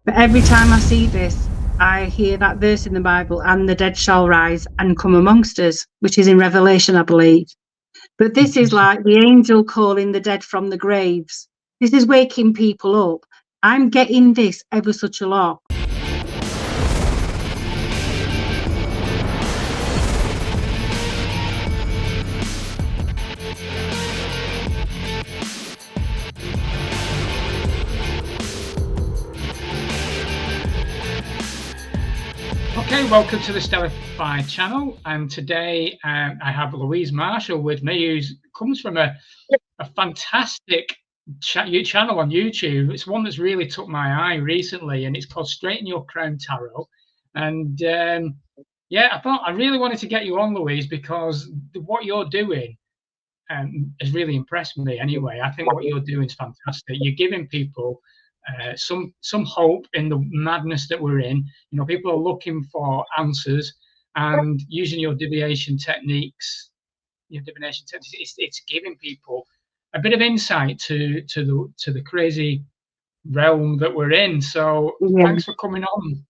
But every time I see this, I hear that verse in the Bible, and the dead shall rise and come amongst us, which is in Revelation, I believe. But this is like the angel calling the dead from the graves. This is waking people up. I'm getting this ever such a lot. Okay, welcome to the Stellify channel, and today I have Louise Marshall with me, who comes from a fantastic channel on YouTube. It's one that's really took my eye recently, and it's called Straighten Your Crown Tarot. And yeah, I thought I really wanted to get you on, Louise, because what you're doing has really impressed me. Anyway, I think what you're doing is fantastic. You're giving people some hope in the madness that we're in. You know, people are looking for answers, and using your divination techniques, it's giving people a bit of insight to the crazy realm that we're in. So thanks for coming on.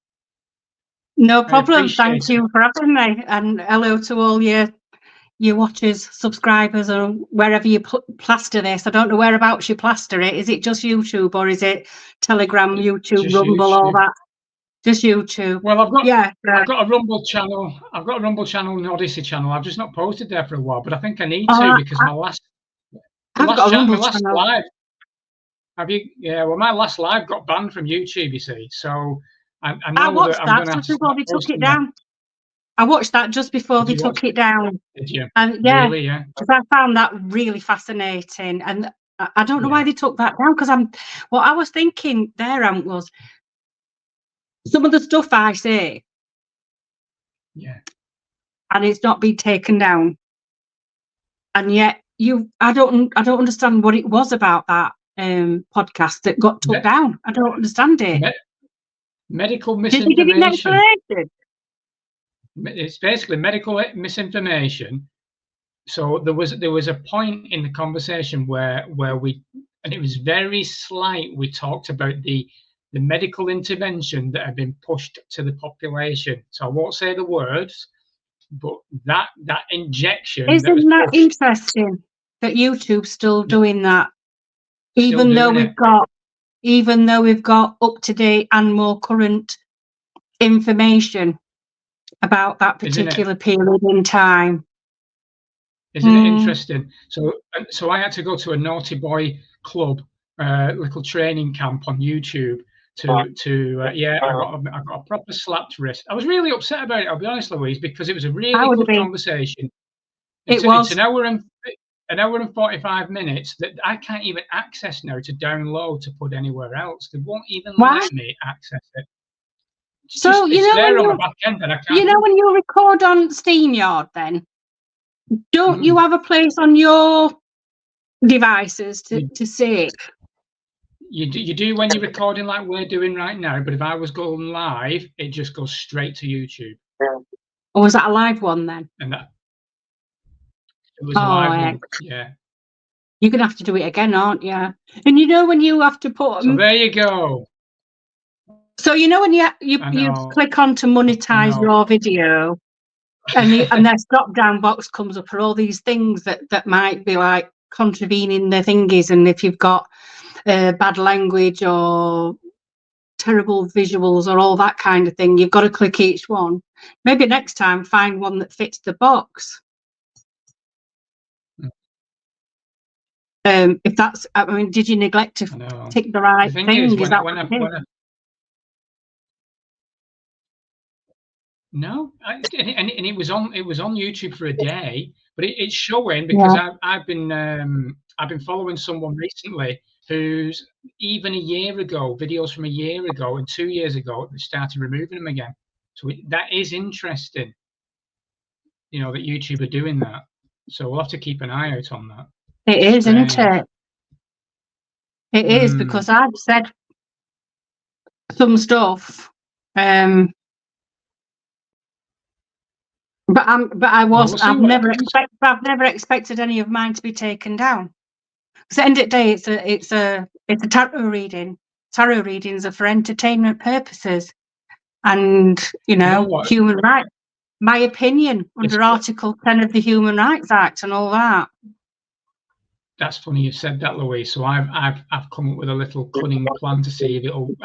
No problem. Thank you for having me, and hello to all your watchers, subscribers, or wherever you plaster this. I don't know whereabouts you plaster it. Is it just YouTube, or is it Telegram, YouTube, just Rumble, YouTube. All that? Just YouTube. Well, I've got a Rumble channel. I've got a Rumble channel and an Odyssey channel. I've just not posted there for a while, but I think I need to, because my last live. Have you? Yeah. Well, my last live got banned from YouTube. You see, so I know watched that just before they took it down. I watched that just before they took it down. Did you? And yeah, really, yeah. Because I found that really fascinating, and I don't know why they took that down. Because what I was thinking there, was some of the stuff I say, and it's not been taken down, and yet I don't understand what it was about that podcast that got took down. I don't understand it. Medical misinformation. Did you give it an explanation? It's basically medical misinformation. So there was a point in the conversation where we, and it was very slight, we talked about the medical intervention that had been pushed to the population. So I won't say the words, but that injection. Isn't that interesting that YouTube's still doing that, even though we've got up to date and more current information about that particular period in time. Isn't it interesting? So I had to go to a naughty boy club, little training camp on YouTube I got a proper slapped wrist. I was really upset about it, I'll be honest, Louise, because it was a really good conversation. It's an hour and 45 minutes that I can't even access now to download to put anywhere else. They won't even let me access it. So you know when you record on StreamYard, then don't you have a place on your devices to save? You do when you're recording like we're doing right now, but if I was going live, it just goes straight to YouTube. Or was that a live one then? And that it was a live one. Yeah. You're gonna have to do it again, aren't you? And you know when you have to put. So there you go. So you know when you click on to monetize your video, and their drop down box comes up for all these things that might be like contravening the thingies, and if you've got bad language or terrible visuals or all that kind of thing, you've got to click each one. Maybe next time find one that fits the box. If that's, I mean, did you neglect to tick the right thing? No, and it was on YouTube for a day, but it's showing because I've been following someone recently who's even a year ago, videos from a year ago and 2 years ago, they started removing them again. So that is interesting, you know, that YouTube are doing that. So we'll have to keep an eye out on that. It is, isn't it? It is, because I've said some stuff. But I've never expected any of mine to be taken down. Because at the end of the day, it's a tarot reading. tarot readings are for entertainment purposes and, you know, human rights. My opinion under Article 10 of the Human Rights Act and all that. That's funny you said that, Louise. So I've come up with a little cunning plan to see if anything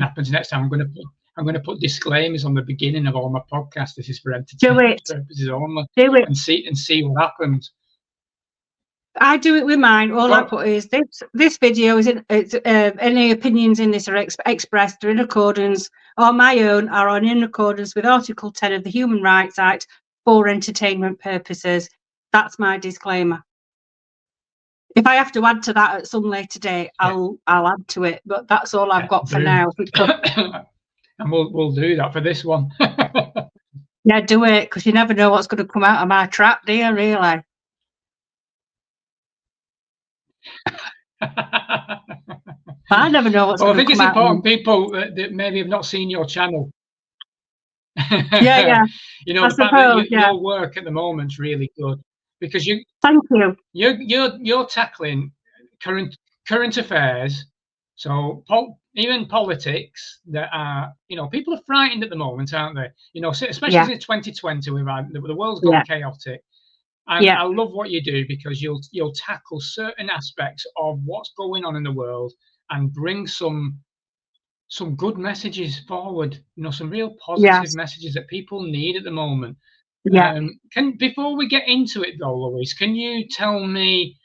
happens next time. I'm going to put disclaimers on the beginning of all my podcasts. This is for entertainment purposes only. Do it. And see what happens. I do it with mine. All I put is this video is any opinions in this are expressed are in accordance, or my own are in accordance with Article 10 of the Human Rights Act for entertainment purposes. That's my disclaimer. If I have to add to that at some later date, I'll add to it. But that's all I've got for now. And we'll do that for this one. Yeah, do it, because you never know what's going to come out of my trap, do you, really? I never know what's going to come out. I think it's important people that maybe have not seen your channel. Yeah. You know, the fact that your work at the moment is really good, because thank you. You're tackling current affairs. So even politics that are, you know, people are frightened at the moment, aren't they? You know, especially in 2020, the world's gone chaotic. And I love what you do, because you'll tackle certain aspects of what's going on in the world and bring some good messages forward. You know, some real positive messages that people need at the moment. Before we get into it though, Louise, can you tell me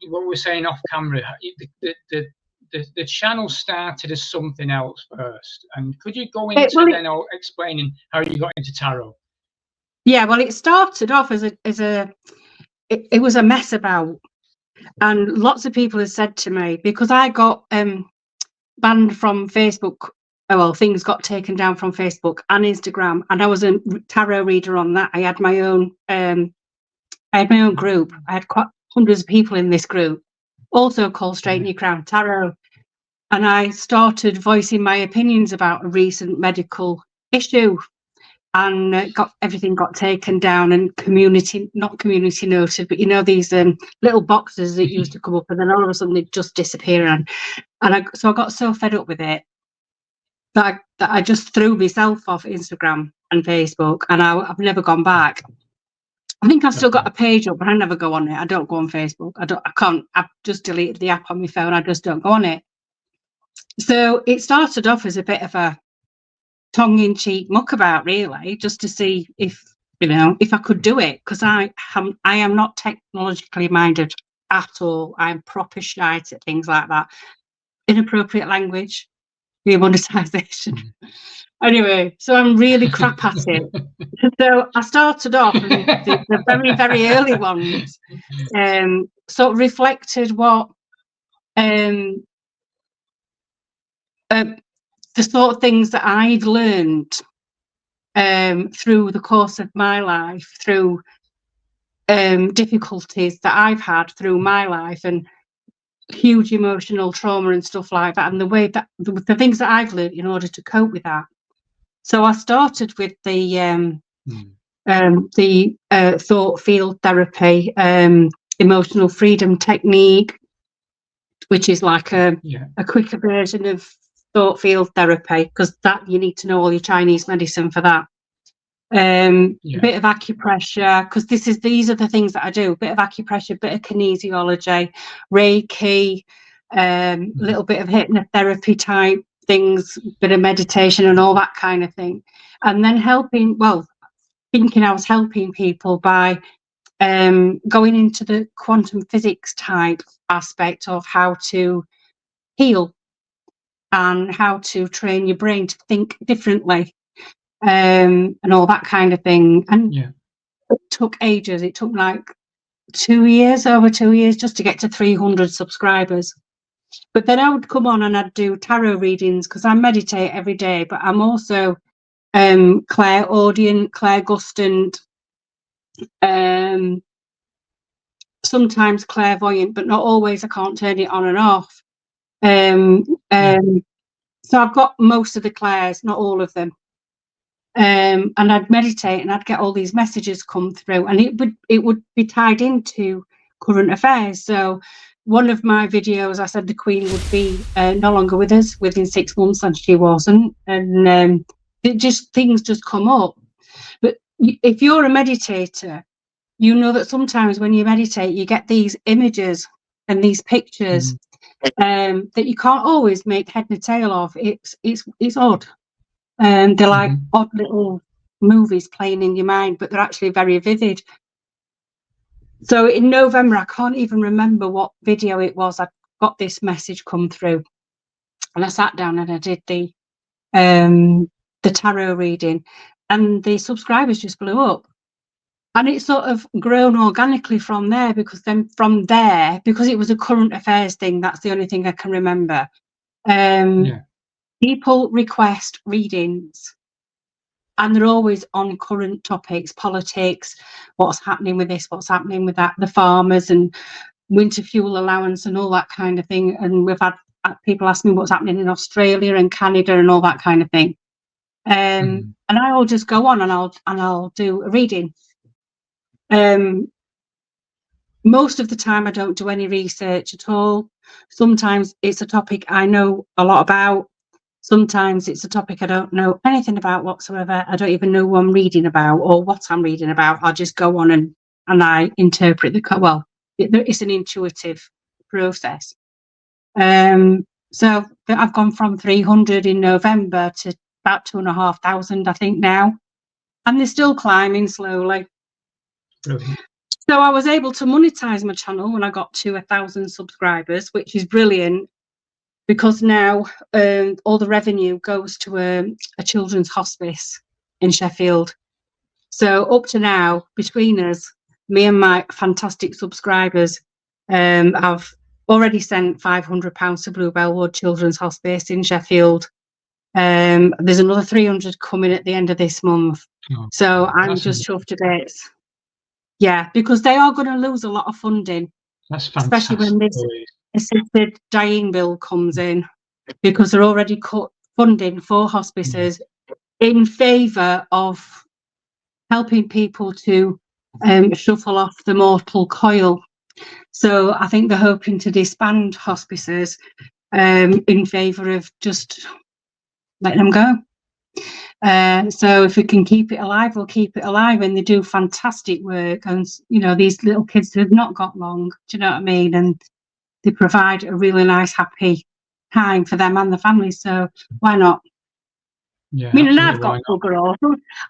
what we're saying off camera? The channel started as something else first, and could you go into explaining how you got into tarot? Yeah, well, it started off as it was a mess about, and lots of people have said to me, because I got banned from Facebook. Well, things got taken down from Facebook and Instagram, and I was a tarot reader on that. I had my own group. I had quite hundreds of people in this group, also called Straighten Your Crown Tarot, and I started voicing my opinions about a recent medical issue. And everything got taken down, and not community noted, but you know, these little boxes that used to come up, and then all of a sudden they just disappear. So I got so fed up with it that I just threw myself off Instagram and Facebook, and I've never gone back. I think I've still got a page up, but I never go on it. I don't go on Facebook. I can't. I've just deleted the app on my phone. I just don't go on it. So it started off as a bit of a tongue-in-cheek muckabout, really, just to see if I could do it, because I am not technologically minded at all. I'm proper shite at things like that. Inappropriate language, demonetization. Anyway, so I'm really crap at it. So I started off, and the very, very early ones sort of reflected what the sort of things that I've learned through the course of my life, through difficulties that I've had through my life, and huge emotional trauma and stuff like that, and the way that the things that I've learned in order to cope with that. So I started with the thought field therapy, emotional freedom technique, which is like a quicker version of thought field therapy, because that you need to know all your Chinese medicine for that. A bit of acupressure, because these are the things that I do. A bit of acupressure, a bit of kinesiology, Reiki, a little bit of hypnotherapy type things, bit of meditation and all that kind of thing. And then thinking I was helping people by going into the quantum physics type aspect of how to heal and how to train your brain to think differently, and all that kind of thing. And it took ages. It took like over 2 years just to get to 300 subscribers. But then I would come on and I'd do tarot readings, because I meditate every day, but I'm also clairaudient, clairgustant, sometimes clairvoyant, but not always. I can't turn it on and off. So I've got most of the clairs, not all of them. And I'd meditate and I'd get all these messages come through, and it would be tied into current affairs. So one of my videos, I said the Queen would be no longer with us within 6 months, and she wasn't. And things just come up. But if you're a meditator, you know that sometimes when you meditate, you get these images and these pictures that you can't always make head nor tail of. It's odd. They're like odd little movies playing in your mind, but they're actually very vivid. So in November, I can't even remember what video it was. I got this message come through, and I sat down and I did the tarot reading, and the subscribers just blew up. And it's sort of grown organically from there, because because it was a current affairs thing, that's the only thing I can remember. People request readings, and they're always on current topics, politics, what's happening with this, what's happening with that, the farmers and winter fuel allowance and all that kind of thing. And we've had people ask me what's happening in Australia and Canada and all that kind of thing. And I'll just go on and I'll do a reading. Most of the time I don't do any research at all. Sometimes it's a topic I know a lot about. Sometimes it's a topic I don't know anything about whatsoever. I don't even know what I'm reading about or what I'm reading about. I'll just go on and I interpret it's an intuitive process. So I've gone from 300 in November to about 2,500, I think now, and they're still climbing slowly. Brilliant. So I was able to monetize my channel when I got to 1,000 subscribers, which is brilliant, because now all the revenue goes to a children's hospice in Sheffield. So up to now, between us, me and my fantastic subscribers, I've already sent £500 to Bluebell Wood Children's Hospice in Sheffield. There's another 300 coming at the end of this month. So I'm just chuffed to bits. Yeah, because they are going to lose a lot of funding. That's fantastic. Especially when this assisted dying bill comes in, because they're already cut funding for hospices in favour of helping people to shuffle off the mortal coil. So I think they're hoping to disband hospices in favour of just letting them go. So if we can keep it alive, we'll keep it alive. And they do fantastic work. And, you know, these little kids have not got long, do you know what I mean? And they provide a really nice, happy time for them and the families. So why not? Yeah, I mean, and I've got bugger all.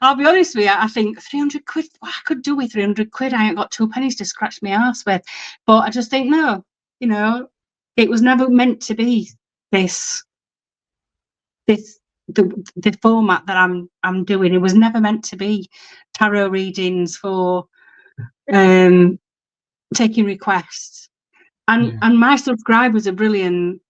I'll be honest with you, I think 300 quid, what I could do with 300 quid, I ain't got 2 pennies to scratch my arse with. But I just think, no, you know, it was never meant to be the format that I'm doing. It was never meant to be tarot readings for taking requests. And my subscribers are brilliant,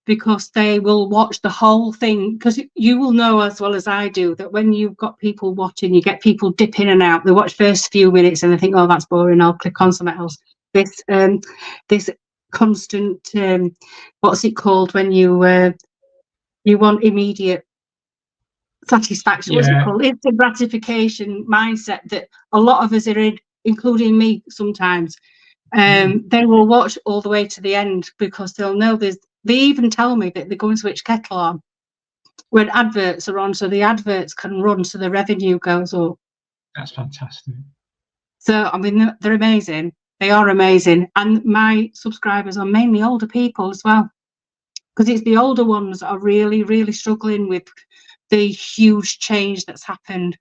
because they will watch the whole thing, because you will know as well as I do that when you've got people watching, you get people dip in and out. They watch first few minutes and they think, oh, that's boring, I'll click on something else. This constant what's it called when you want immediate satisfaction, what's it called, instant gratification mindset that a lot of us are in, including me sometimes. They will watch all the way to the end, because they'll know they even tell me that they're going to switch kettle on when adverts are on, so the adverts can run, so the revenue goes up. That's fantastic. So I mean, they're amazing. They are amazing. And my subscribers are mainly older people as well, because it's the older ones that are really, really struggling with the huge change that's happened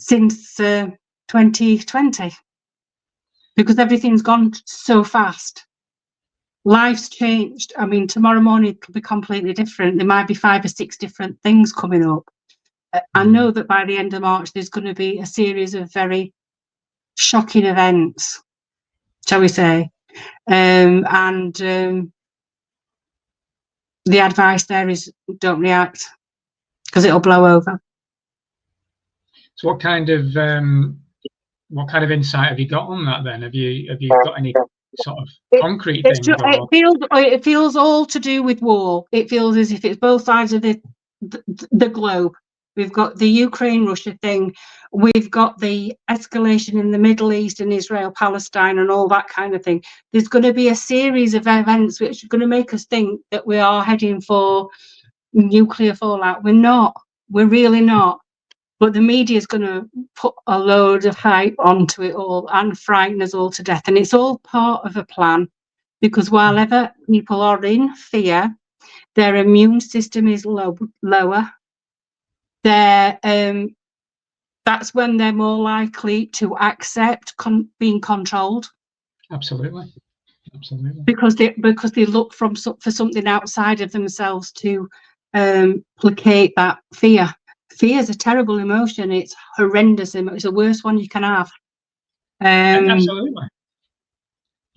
since 2020, because everything's gone so fast. Life's changed. I mean, tomorrow morning it could be completely different. There might be 5 or 6 different things coming up. I know that by the end of March there's going to be a series of very shocking events, shall we say, and the advice there is don't react, because it'll blow over. So what kind of insight have you got on that then? Have you got any sort of concrete things? It feels all to do with war. It feels as if it's both sides of the globe. We've got the Ukraine-Russia thing. We've got the escalation in the Middle East and Israel-Palestine and all that kind of thing. There's going to be a series of events which are going to make us think that we are heading for nuclear fallout. We're not. We're really not. But the media is going to put a load of hype onto it all and frighten us all to death. And it's all part of a plan, because while ever people are in fear, their immune system is lower. That's when they're more likely to accept being controlled. Absolutely. Because they look for something outside of themselves to placate that fear. Fear is a terrible emotion. It's horrendous. It's the worst one you can have. Absolutely.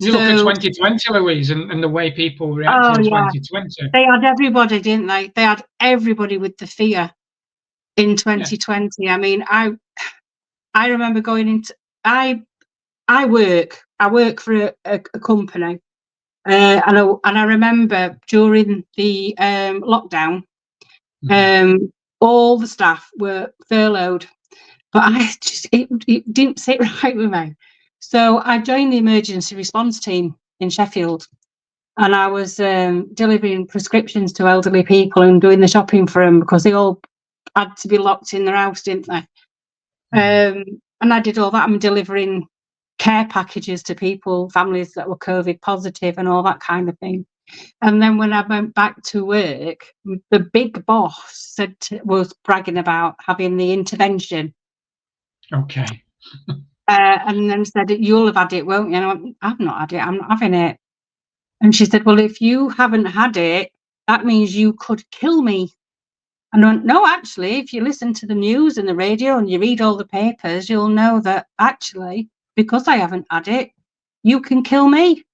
You look at 2020, Louise, and the way people reacted in 2020. They had everybody, didn't they? They had everybody with the fear in 2020. Yeah. I mean, I remember going into I work for a company, and I remember during the lockdown, all the staff were furloughed, but it didn't sit right with me. So I joined the emergency response team in Sheffield, and I was delivering prescriptions to elderly people and doing the shopping for them, because they all had to be locked in their house, didn't they? And I did all that. I'm delivering care packages to people, families that were COVID positive and all that kind of thing. And then when I went back to work, the big boss was bragging about having the intervention. Okay. And then said, "You'll have had it, won't you?" And I went, "I've not had it. I'm not having it." And she said, "Well, if you haven't had it, that means you could kill me." And I went, "No, actually, if you listen to the news and the radio and you read all the papers, you'll know that actually, because I haven't had it, you can kill me."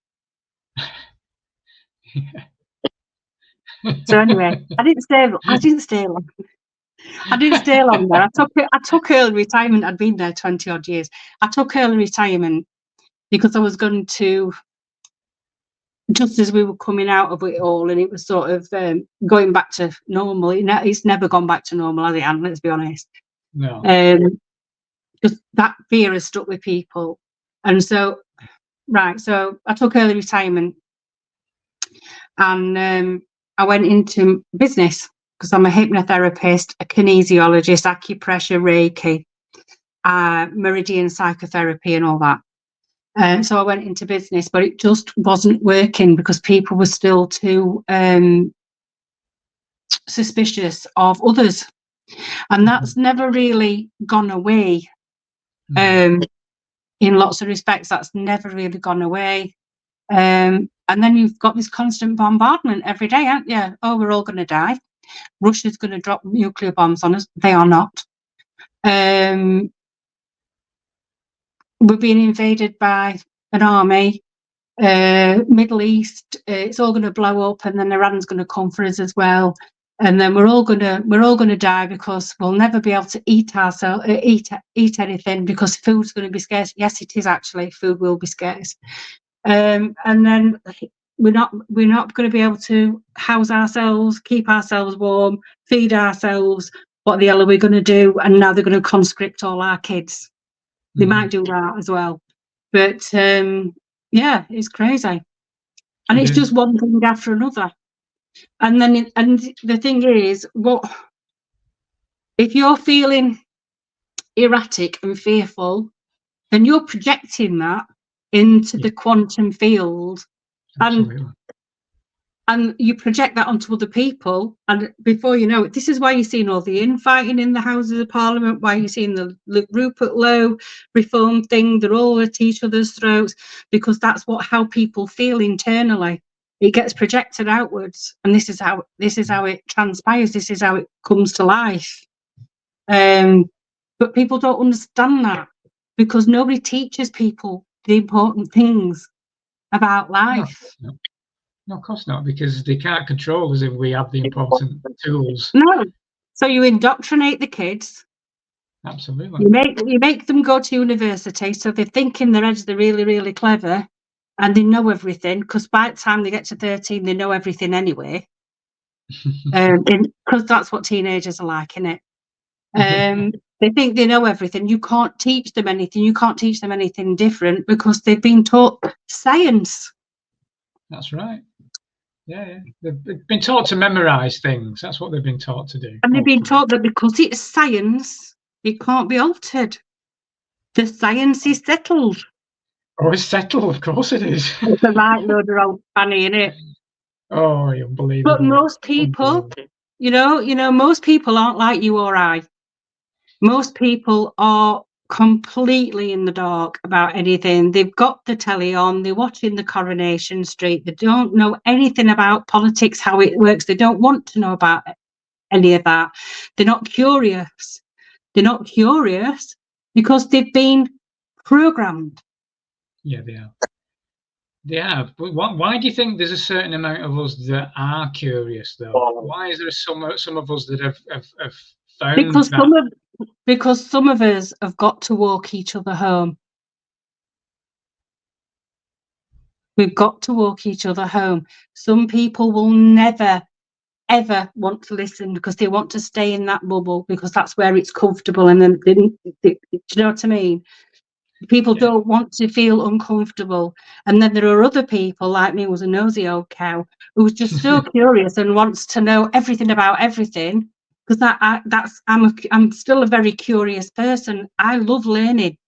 So anyway, I didn't stay long. I didn't stay long there. I took early retirement. I'd been there 20 odd years. I took early retirement because I was going to, just as we were coming out of it all, and it was sort of going back to normal. It's never gone back to normal, has it, Anne? Let's be honest. No. Just that fear has stuck with people. And so, so I took early retirement, and I went into business because I'm a hypnotherapist, a kinesiologist, acupressure, Reiki, meridian psychotherapy and all that. So I went into business, but it just wasn't working because people were still too suspicious of others. And that's never really gone away. In lots of respects, that's never really gone away. And then you've got this constant bombardment every day, aren't you? Oh, we're all going to die. Russia's going to drop nuclear bombs on us. They are not. We're being invaded by an army. Middle East, it's all going to blow up, and then Iran's going to come for us as well. And then we're all going to die because we'll never be able to eat anything because food's going to be scarce. Yes, it is actually. Food will be scarce. And then we're not going to be able to house ourselves, keep ourselves warm, feed ourselves. What the hell are we going to do? And now they're going to conscript all our kids. They might do that as well. But yeah, it's crazy. And it's just one thing after another. And then the thing is, if you're feeling erratic and fearful, then you're projecting that into the quantum field. And you project that onto other people, and before you know it, this is why you're seeing all the infighting in the Houses of Parliament, why you're seeing the Rupert Lowe reform thing. They're all at each other's throats, because that's how people feel internally. It gets projected outwards, and this is how it transpires. This is how it comes to life. But people don't understand that, because nobody teaches people the important things about life. No, of course not, because they can't control us if we have the important tools. No. So you indoctrinate the kids. Absolutely. You make them go to university, so they think in their heads they're really, really clever, and they know everything, because by the time they get to 13, they know everything anyway. Because that's what teenagers are like, innit? They think they know everything. You can't teach them anything. You can't teach them anything different because they've been taught science. That's right. Yeah. They've been taught to memorize things. That's what they've been taught to do. And they've been taught that because it's science, it can't be altered. The science is settled. Oh, it's settled. Of course it is. It's a right load of old fanny, isn't it? Oh, unbelievable. But most people, you know, most people aren't like you or I. Most people are completely in the dark about anything. They've got the telly on, they're watching the Coronation Street, they don't know anything about politics, how it works. They don't want to know about any of that. They're not curious. They're not curious because they've been programmed. Yeah, they are. They have. But why do you think there's a certain amount of us that are curious, though? Why is there some of us that have found because some of us have got to walk each other home. We've got to walk each other home. Some people will never, ever want to listen because they want to stay in that bubble because that's where it's comfortable. And then, do you know what I mean? People don't want to feel uncomfortable. And then there are other people like me, who was a nosy old cow, who's just so curious and wants to know everything about everything. Because I'm still a very curious person. I love learning,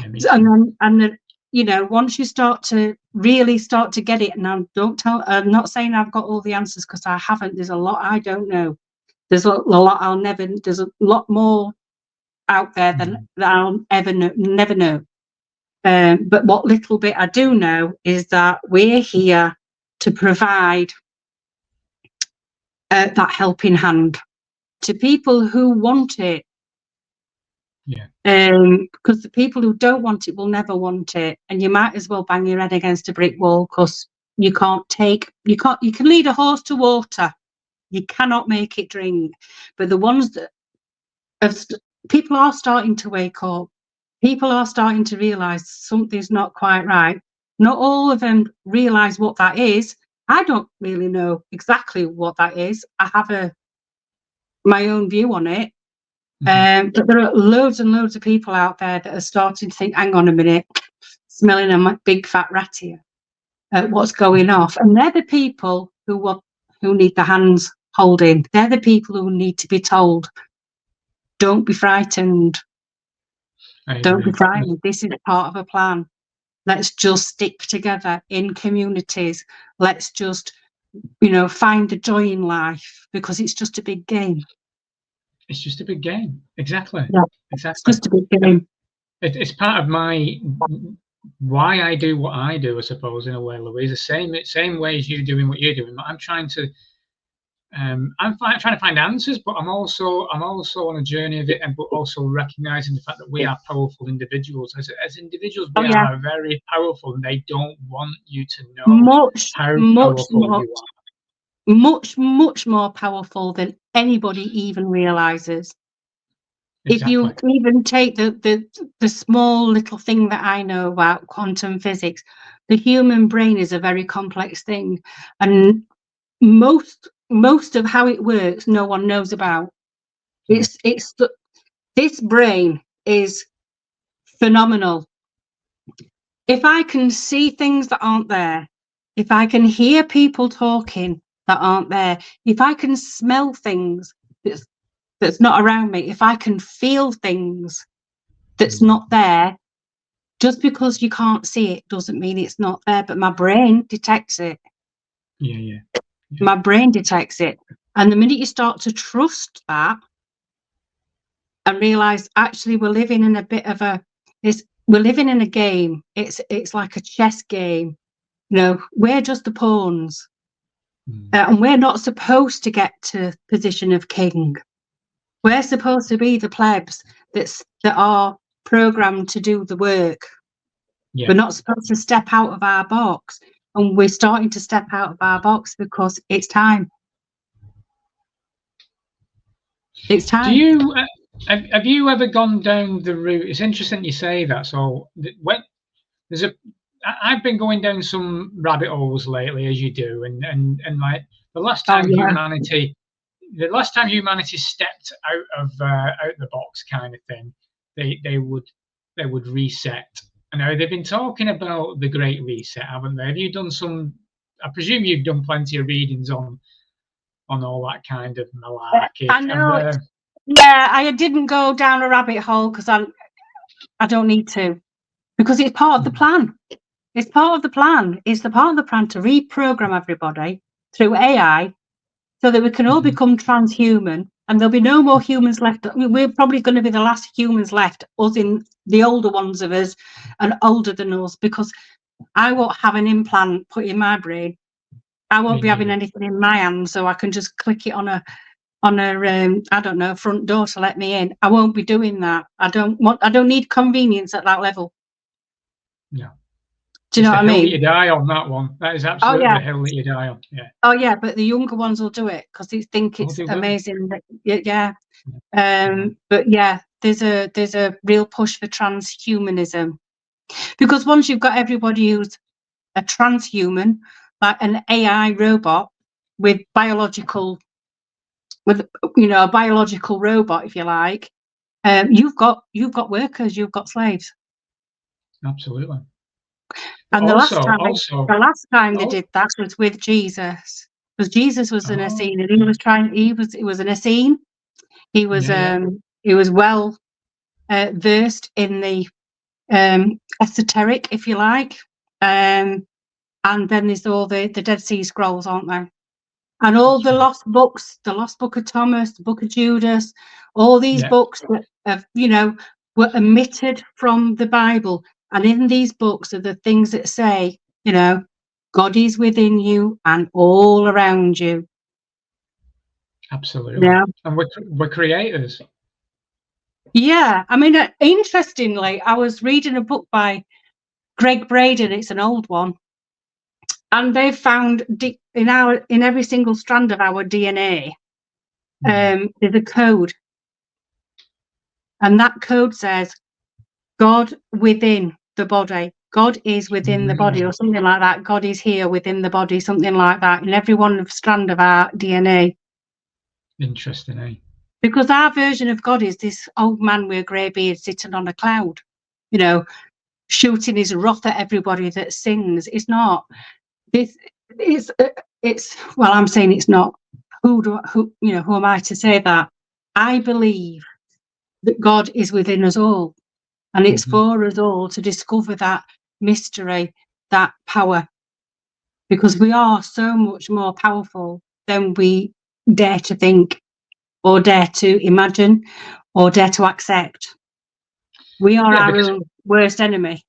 and then you know, once you start to really start to get it, and I'm not saying I've got all the answers because I haven't. There's a lot I don't know. There's a lot I'll never. There's a lot more out there than I'll never know. But what little bit I do know is that we're here to provide that helping hand to people who want it. Because the people who don't want it will never want it, and you might as well bang your head against a brick wall because you can lead a horse to water, you cannot make it drink. But the ones that people are starting to wake up, people are starting to realize something's not quite right. Not all of them realize what that is. I don't really know exactly what that is. I have my own view on it. But there are loads and loads of people out there that are starting to think, hang on a minute, smelling a big fat rat here, what's going off? And they're the people who need the hands holding. They're the people who need to be told, don't be frightened. Don't be frightened. This is part of a plan. Let's just stick together in communities. Let's just, find the joy in life because it's just a big game. It's just a big game. Exactly. Yeah, exactly. It's just a big game. It's part of why I do what I do, I suppose, in a way, Louise. The same way as you doing what you're doing. I'm trying to find answers, but I'm also on a journey of it, but also recognizing the fact that we are powerful individuals. As individuals, we are very powerful, and they don't want you to know how powerful you are. Much more powerful than anybody even realizes. Exactly. If you even take the small little thing that I know about quantum physics, the human brain is a very complex thing, and most of how it works no one knows about. This brain is phenomenal. If I can see things that aren't there, if I can hear people talking that aren't there, if I can smell things that's not around me, if I can feel things that's not there, just because you can't see it doesn't mean it's not there, but my brain detects it. Yeah. My brain detects it. And the minute you start to trust that and realize actually we're living in a bit of we're living in a game. It's like a chess game. We're just the pawns. And we're not supposed to get to position of king. We're supposed to be the plebs that are programmed to do the work. We're not supposed to step out of our box, and we're starting to step out of our box because it's time. It's time. Have you ever gone down the route? It's interesting you say that. So I've been going down some rabbit holes lately, as you do, and like the last time humanity the last time humanity stepped out of the box, kind of thing, they would reset. And now they've been talking about the Great Reset, haven't they? Have you done some? I presume you've done plenty of readings on all that kind of malarkey. I know. Yeah, I didn't go down a rabbit hole because I don't need to, because it's part of the plan. It's part of the plan. It's the part of the plan to reprogram everybody through AI so that we can all become transhuman, and there'll be no more humans left. I mean, we're probably going to be the last humans left, us in the older ones of us and older than us, because I won't have an implant put in my brain. I won't be having anything in my hand, so I can just click it on a I don't know, front door to let me in. I won't be doing that. I don't need convenience at that level. No. Do you know what I mean? Hill that you die on, that one. That is absolutely the hill that you die on. Yeah. Oh yeah, but the younger ones will do it because they think it's amazing. Yeah. But yeah, there's a real push for transhumanism, because once you've got everybody who's a transhuman, like an AI robot with a biological robot, if you like, you've got workers, you've got slaves. Absolutely. And the last time they did that was with Jesus, because Jesus was an Essene, and he was an Essene. He was well versed in the esoteric, if you like. And then there's all the Dead Sea Scrolls, aren't there? And all the lost books, the Lost Book of Thomas, the Book of Judas, all these books that have, were omitted from the Bible. And in these books are the things that say, God is within you and all around you. Absolutely. Yeah. And we're creators. Yeah. I mean, interestingly, I was reading a book by Greg Braden. It's an old one. And they've found in every single strand of our DNA, there's a code. And that code says, God within the body. God is within the body, or something like that. God is here within the body, something like that, in every one strand of our DNA. Interesting, eh? Because our version of God is this old man with a grey beard sitting on a cloud, shooting his wrath at everybody that sins. It's not. It's well, I'm saying it's not. Who am I to say that? I believe that God is within us all, and it's for us all to discover that mystery, that power, because we are so much more powerful than we dare to think, or dare to imagine, or dare to accept. We are our own worst enemy.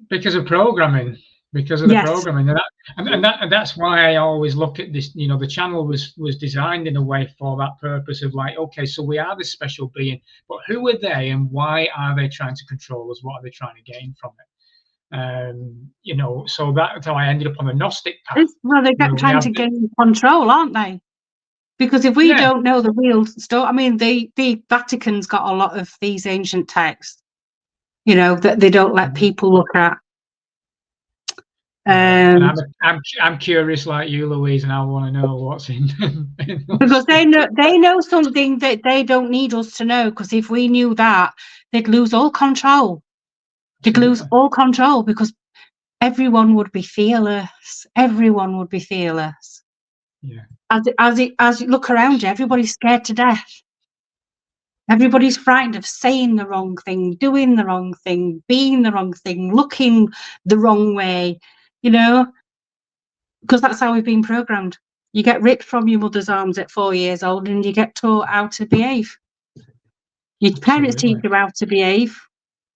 Because of programming. Because of the programming, and that's why I always look at this. The channel was designed in a way for that purpose of, like, okay, so we are this special being, but who are they, and why are they trying to control us? What are they trying to gain from it? So that's how I ended up on the Gnostic path. Well, they're trying to gain control, aren't they? Because if we don't know the real story, I mean, the Vatican's got a lot of these ancient texts, that they don't let people look at. And I'm curious like you, Louise, and I want to know what's in because they know something that they don't need us to know, because if we knew that, they'd lose all control. They'd lose all control, because everyone would be fearless. Everyone would be fearless. Yeah. As you look around you, everybody's scared to death. Everybody's frightened of saying the wrong thing, doing the wrong thing, being the wrong thing, looking the wrong way. Because that's how we've been programmed. You get ripped from your mother's arms at 4 years old, and you get taught how to behave. Your parents teach you how to behave,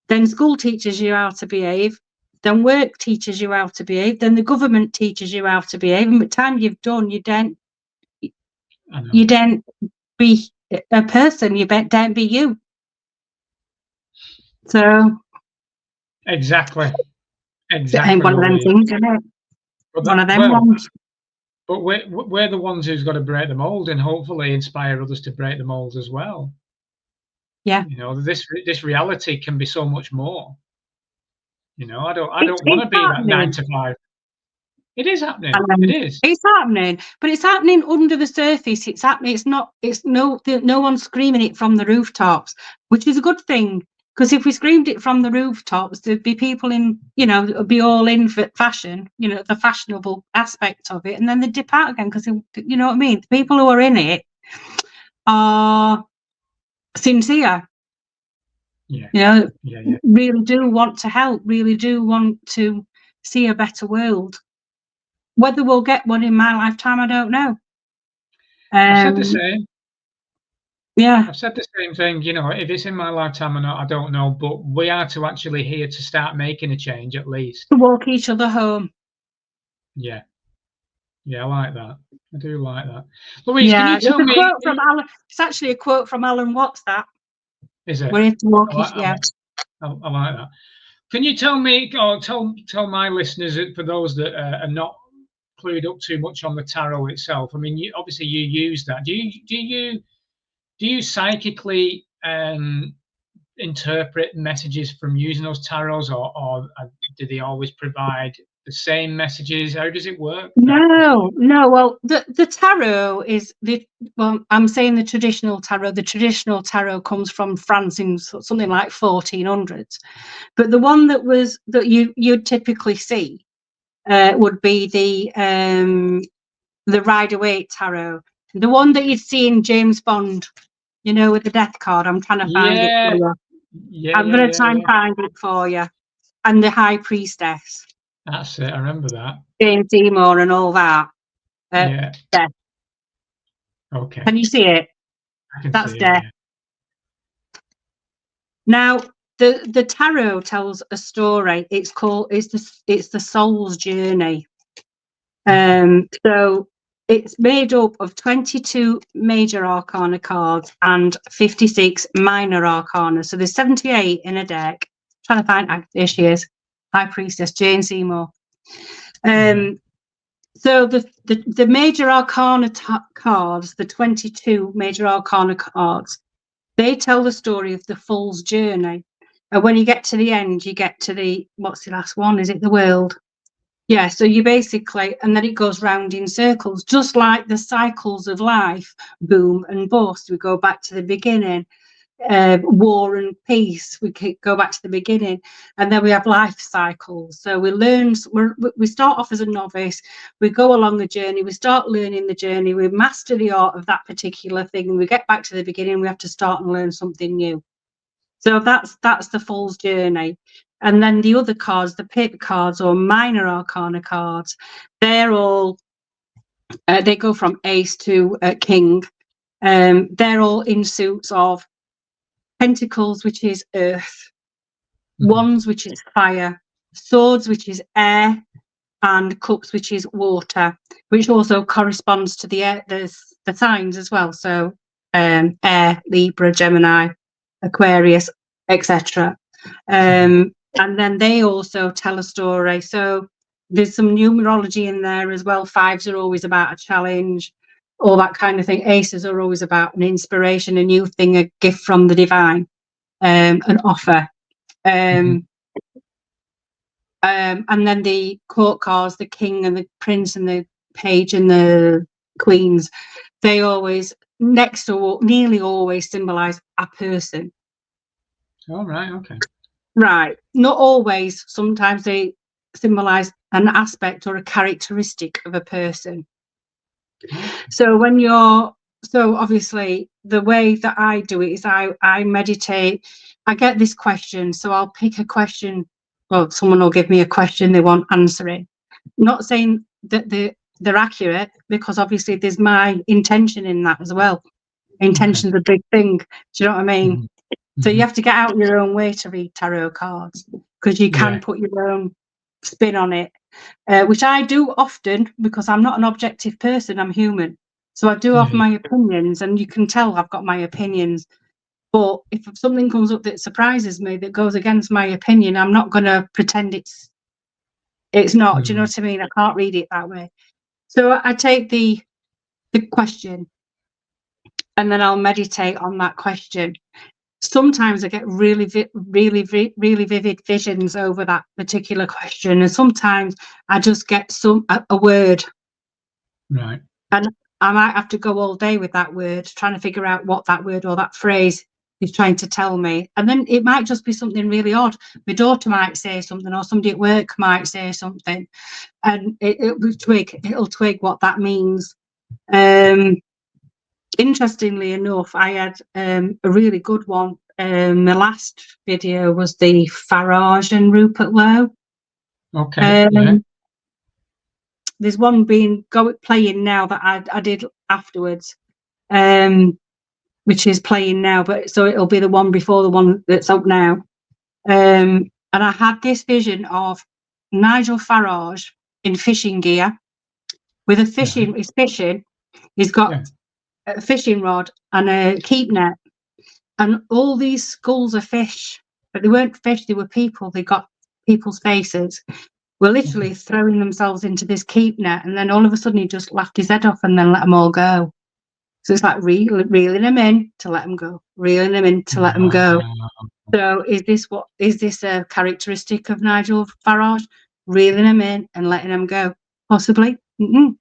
then school teaches you how to behave, then work teaches you how to behave, then the government teaches you how to behave, and by the time you've done, you don't be a person, you don't be you. So exactly. And one of them things, isn't it? One of them ones. But we're the ones who's got to break the mold, and hopefully inspire others to break the mold as well. Yeah. This reality can be so much more. I don't want to be that 9 to 5. It is happening. And it is. It's happening, but it's happening under the surface. It's happening. It's not. It's no one screaming it from the rooftops, which is a good thing. Because if we screamed it from the rooftops, there'd be people in, you know, it would be all in for fashion, you know, the fashionable aspect of it, and then they'd depart again. Because you know what I mean. The people who are in it are sincere. Yeah. You know, Yeah. really do want to help. Really do want to see a better world. Whether we'll get one in my lifetime, I don't know. I've said the same. Yeah. I've said the same thing. You know, if it's in my lifetime or not, I don't know. But we are to actually here to start making a change, at least. To walk each other home. Yeah. Yeah, I like that. I do like that. Louise, Yeah, can you tell me? quote from Alan. It's actually a quote from Alan Watts. That Is it? we're here to walk each. I like that. Can you tell me, or tell my listeners, for those that are not clued up too much on the tarot itself? I mean, obviously you use that. Do you psychically interpret messages from using those tarots, or do they always provide the same messages? How does it work? No. Well, the tarot is I'm saying the traditional tarot. The traditional tarot comes from France in something like 1400s, but the one that you'd typically see would be the Rider-Waite tarot, the one that you'd see in James Bond, you know, with the death card. I'm trying to find it for you. I'm going to try and find it for you. And the High Priestess. That's it. I remember that. James Seymour and all that. Yeah. Death. Okay. Can you see it? I can That's see death. it, yeah. Now, the tarot tells a story. It's the soul's journey. So it's made up of 22 major arcana cards and 56 minor arcana. So there's 78 in a deck. I'm trying to find, there she is, High Priestess Jane Seymour. So the major arcana cards, the 22 major arcana cards, they tell the story of the fool's journey. And when you get to the end, you get to what's the last one? Is it the world? Yeah, so you basically, and then it goes round in circles, just like the cycles of life, boom and bust. We go back to the beginning, war and peace. We go back to the beginning, and then we have life cycles. So we start off as a novice, we go along the journey, we start learning the journey, we master the art of that particular thing, and we get back to the beginning. We have to start and learn something new. So that's the fool's journey. And then the other cards, the paper cards or minor arcana cards, they're all they go from ace to king. They're all in suits of pentacles, which is earth, wands, which is fire, swords, which is air, and cups, which is water, which also corresponds to the air, the signs as well. So air, Libra, Gemini, Aquarius, etc. And then they also tell a story. So there's some numerology in there as well. Fives are always about a challenge, all that kind of thing. Aces are always about an inspiration, a new thing, a gift from the divine, an offer. And then the court cards, the king and the prince and the page and the queens, they always nearly always symbolize a person. Oh, right, okay. Right, not always. Sometimes they symbolize an aspect or a characteristic of a person. So obviously the way that I do it is I meditate. I get this question, so I'll pick a question. Well, someone will give me a question they want answering. Not saying that they're accurate, because obviously there's my intention in that as well. Intention's a big thing. Do you know what I mean? So you have to get out your own way to read tarot cards, because you can put your own spin on it, which I do often, because I'm not an objective person, I'm human. So I do have my opinions, and you can tell I've got my opinions. But if something comes up that surprises me, that goes against my opinion, I'm not going to pretend it's not. Do you know what I mean? I can't read it that way. So I take the question, and then I'll meditate on that question. sometimes I get really vivid visions over that particular question, and sometimes I just get a word, right, and I might have to go all day with that word, trying to figure out what that word or that phrase is trying to tell me. And then it might just be something really odd. My daughter might say something, or somebody at work might say something, and it'll twig what that means. Interestingly enough, I had a really good one. The last video was the 𝗧𝗧𝗟𝗘 and 𝗩𝗓𝗄. okay, yeah. There's one playing now that I did afterwards, which is playing now, but so it'll be the one before the one that's up now. And I had this vision of Nigel Farage in fishing gear with a fishing. He's fishing. He's got a fishing rod and a keep net, and all these schools of fish, but they weren't fish, they were people. They got people's faces, were literally throwing themselves into this keep net, and then all of a sudden he just laughed his head off and then let them all go. So it's like reeling them in to let them go, reeling them in to let them go. So is this a characteristic of Nigel Farage? Reeling them in and letting them go? Possibly. Interesting.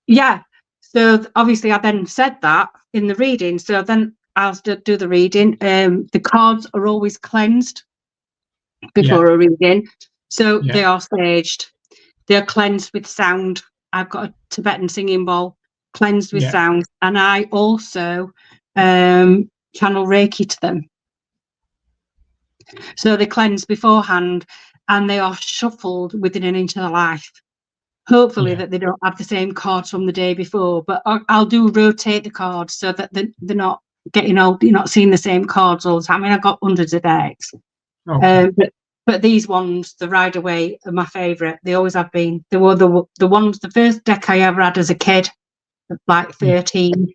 Yeah. So obviously I then said that in the reading. So then I'll do the reading. The cards are always cleansed before a reading. So they are saged. They're cleansed with sound. I've got a Tibetan singing bowl cleansed with sound. And I also channel Reiki to them. So they cleanse beforehand and they are shuffled within an inch of their life. Hopefully that they don't have the same cards from the day before, but I'll rotate the cards so that they're not getting old. You're not seeing the same cards all the time. I mean, I've got hundreds of decks, but these ones, the Rider-Waite, are my favourite. They always have been. They were the ones. The first deck I ever had as a kid, like 13.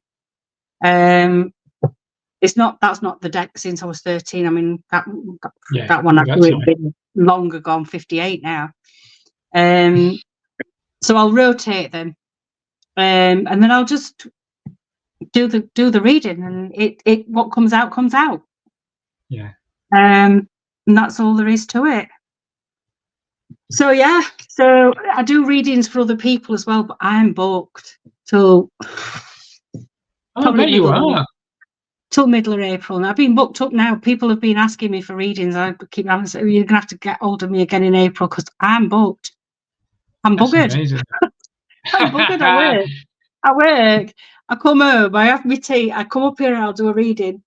That's not the deck since I was 13. I mean, that one I've been long ago. I'm 58 now. So I'll rotate them, and then I'll just do the reading, and it what comes out comes out. Yeah. And that's all there is to it. So so I do readings for other people as well, but I'm booked till. I bet you are. Till middle of April, and I've been booked up now. People have been asking me for readings. I keep having to say, you're gonna have to get hold of me again in April because I'm booked. I'm buggered. I'm buggered. I work. I come home. I have my tea. I come up here and I'll do a reading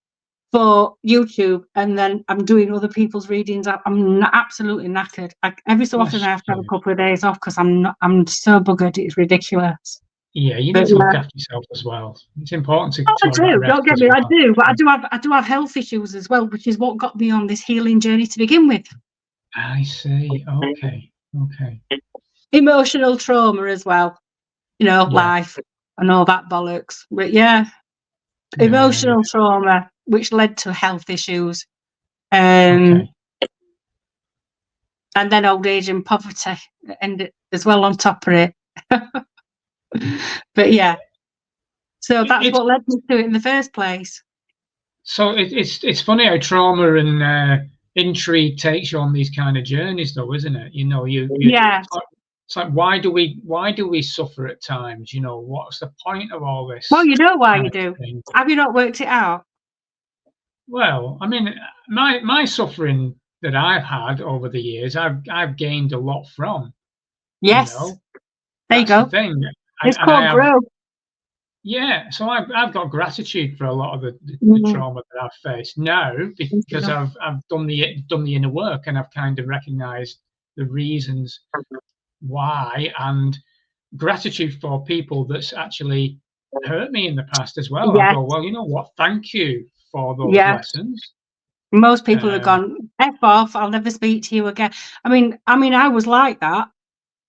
for YouTube, and then I'm doing other people's readings. I'm absolutely knackered. Every so often I have to have a couple of days off because I'm so buggered. It's ridiculous. Yeah, you need to look after yourself as well. It's important to. I do. Don't get me. I do, but I do have health issues as well, which is what got me on this healing journey to begin with. I see. Okay. Emotional trauma as well, life and all that bollocks. But emotional trauma, which led to health issues, and then old age and poverty, and as well on top of it. But so that's what led me to it in the first place. So it's funny how trauma and intrigue takes you on these kind of journeys, though, isn't it? It's like why do we suffer at times? What's the point of all this? Well, you know why you do. Have you not worked it out? Well, I mean, my suffering that I've had over the years, I've gained a lot from. Yes. There you go. The thing. It's called growth. Yeah, so I've got gratitude for a lot of the trauma that I've faced now because I've done the inner work, and I've kind of recognised the reasons why, and gratitude for people that's actually hurt me in the past as well. I go, well, you know what? Thank you for those lessons. Most people have gone, F off, I'll never speak to you again. I mean, I was like that.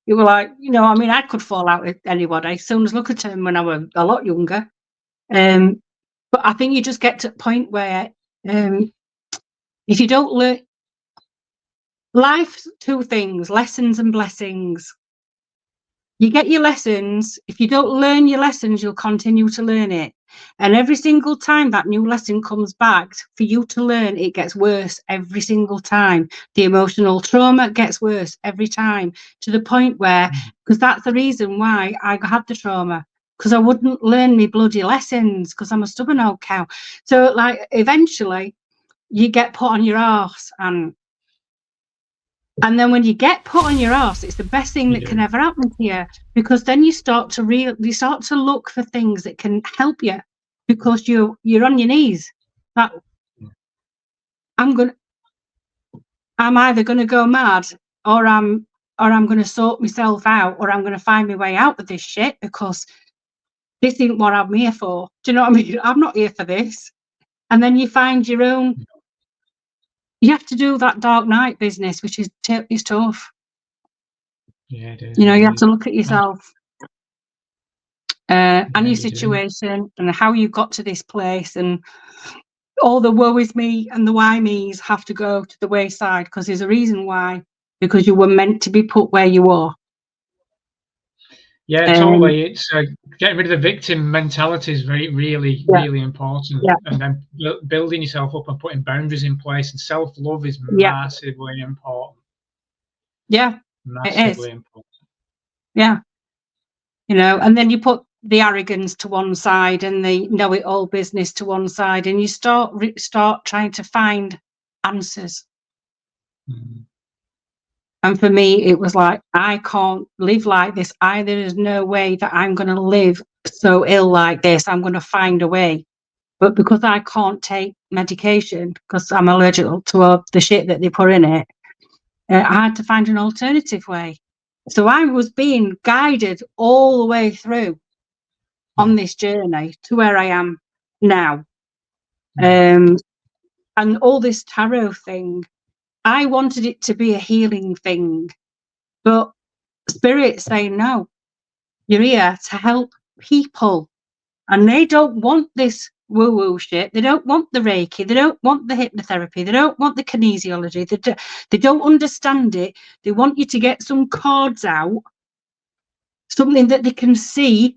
You were like, I could fall out with anybody. Soon as look at him when I was a lot younger. But I think you just get to a point where if you don't learn, life's two things, lessons and blessings. You get your lessons. If you don't learn your lessons, you'll continue to learn it. And every single time that new lesson comes back for you to learn, it gets worse every single time. The emotional trauma gets worse every time, to the point where, because that's the reason why I had the trauma, because I wouldn't learn me bloody lessons, because I'm a stubborn old cow. So like eventually you get put on your arse, and then when you get put on your arse, it's the best thing that can ever happen to you, because then you start to look for things that can help you, because you're on your knees. Like, I'm either gonna go mad, or I'm gonna sort myself out, or I'm gonna find my way out of this shit, because this isn't what I'm here for. Do you know what I mean? I'm not here for this. And then you find your own. You have to do that dark night business, which is tough. Yeah, it is. You know, you have to look at yourself, and your situation, and how you got to this place, and all the woe is me and the why me's have to go to the wayside, because there's a reason why, because you were meant to be put where you are. Yeah, totally. It's getting rid of the victim mentality is really important. Yeah. And then building yourself up and putting boundaries in place, and self-love is massively important. Yeah, massively important. Yeah, you know, and then you put the arrogance to one side and the know-it-all business to one side, and you start trying to find answers. And for me, it was like, I can't live like this. There is no way that I'm going to live so ill like this. I'm going to find a way. But because I can't take medication, because I'm allergic to the shit that they put in it, I had to find an alternative way. So I was being guided all the way through on this journey to where I am now. And all this tarot thing, I wanted it to be a healing thing, but Spirit's saying, no, you're here to help people. And they don't want this woo-woo shit. They don't want the Reiki. They don't want the hypnotherapy. They don't want the kinesiology. They don't understand it. They want you to get some cards out, something that they can see.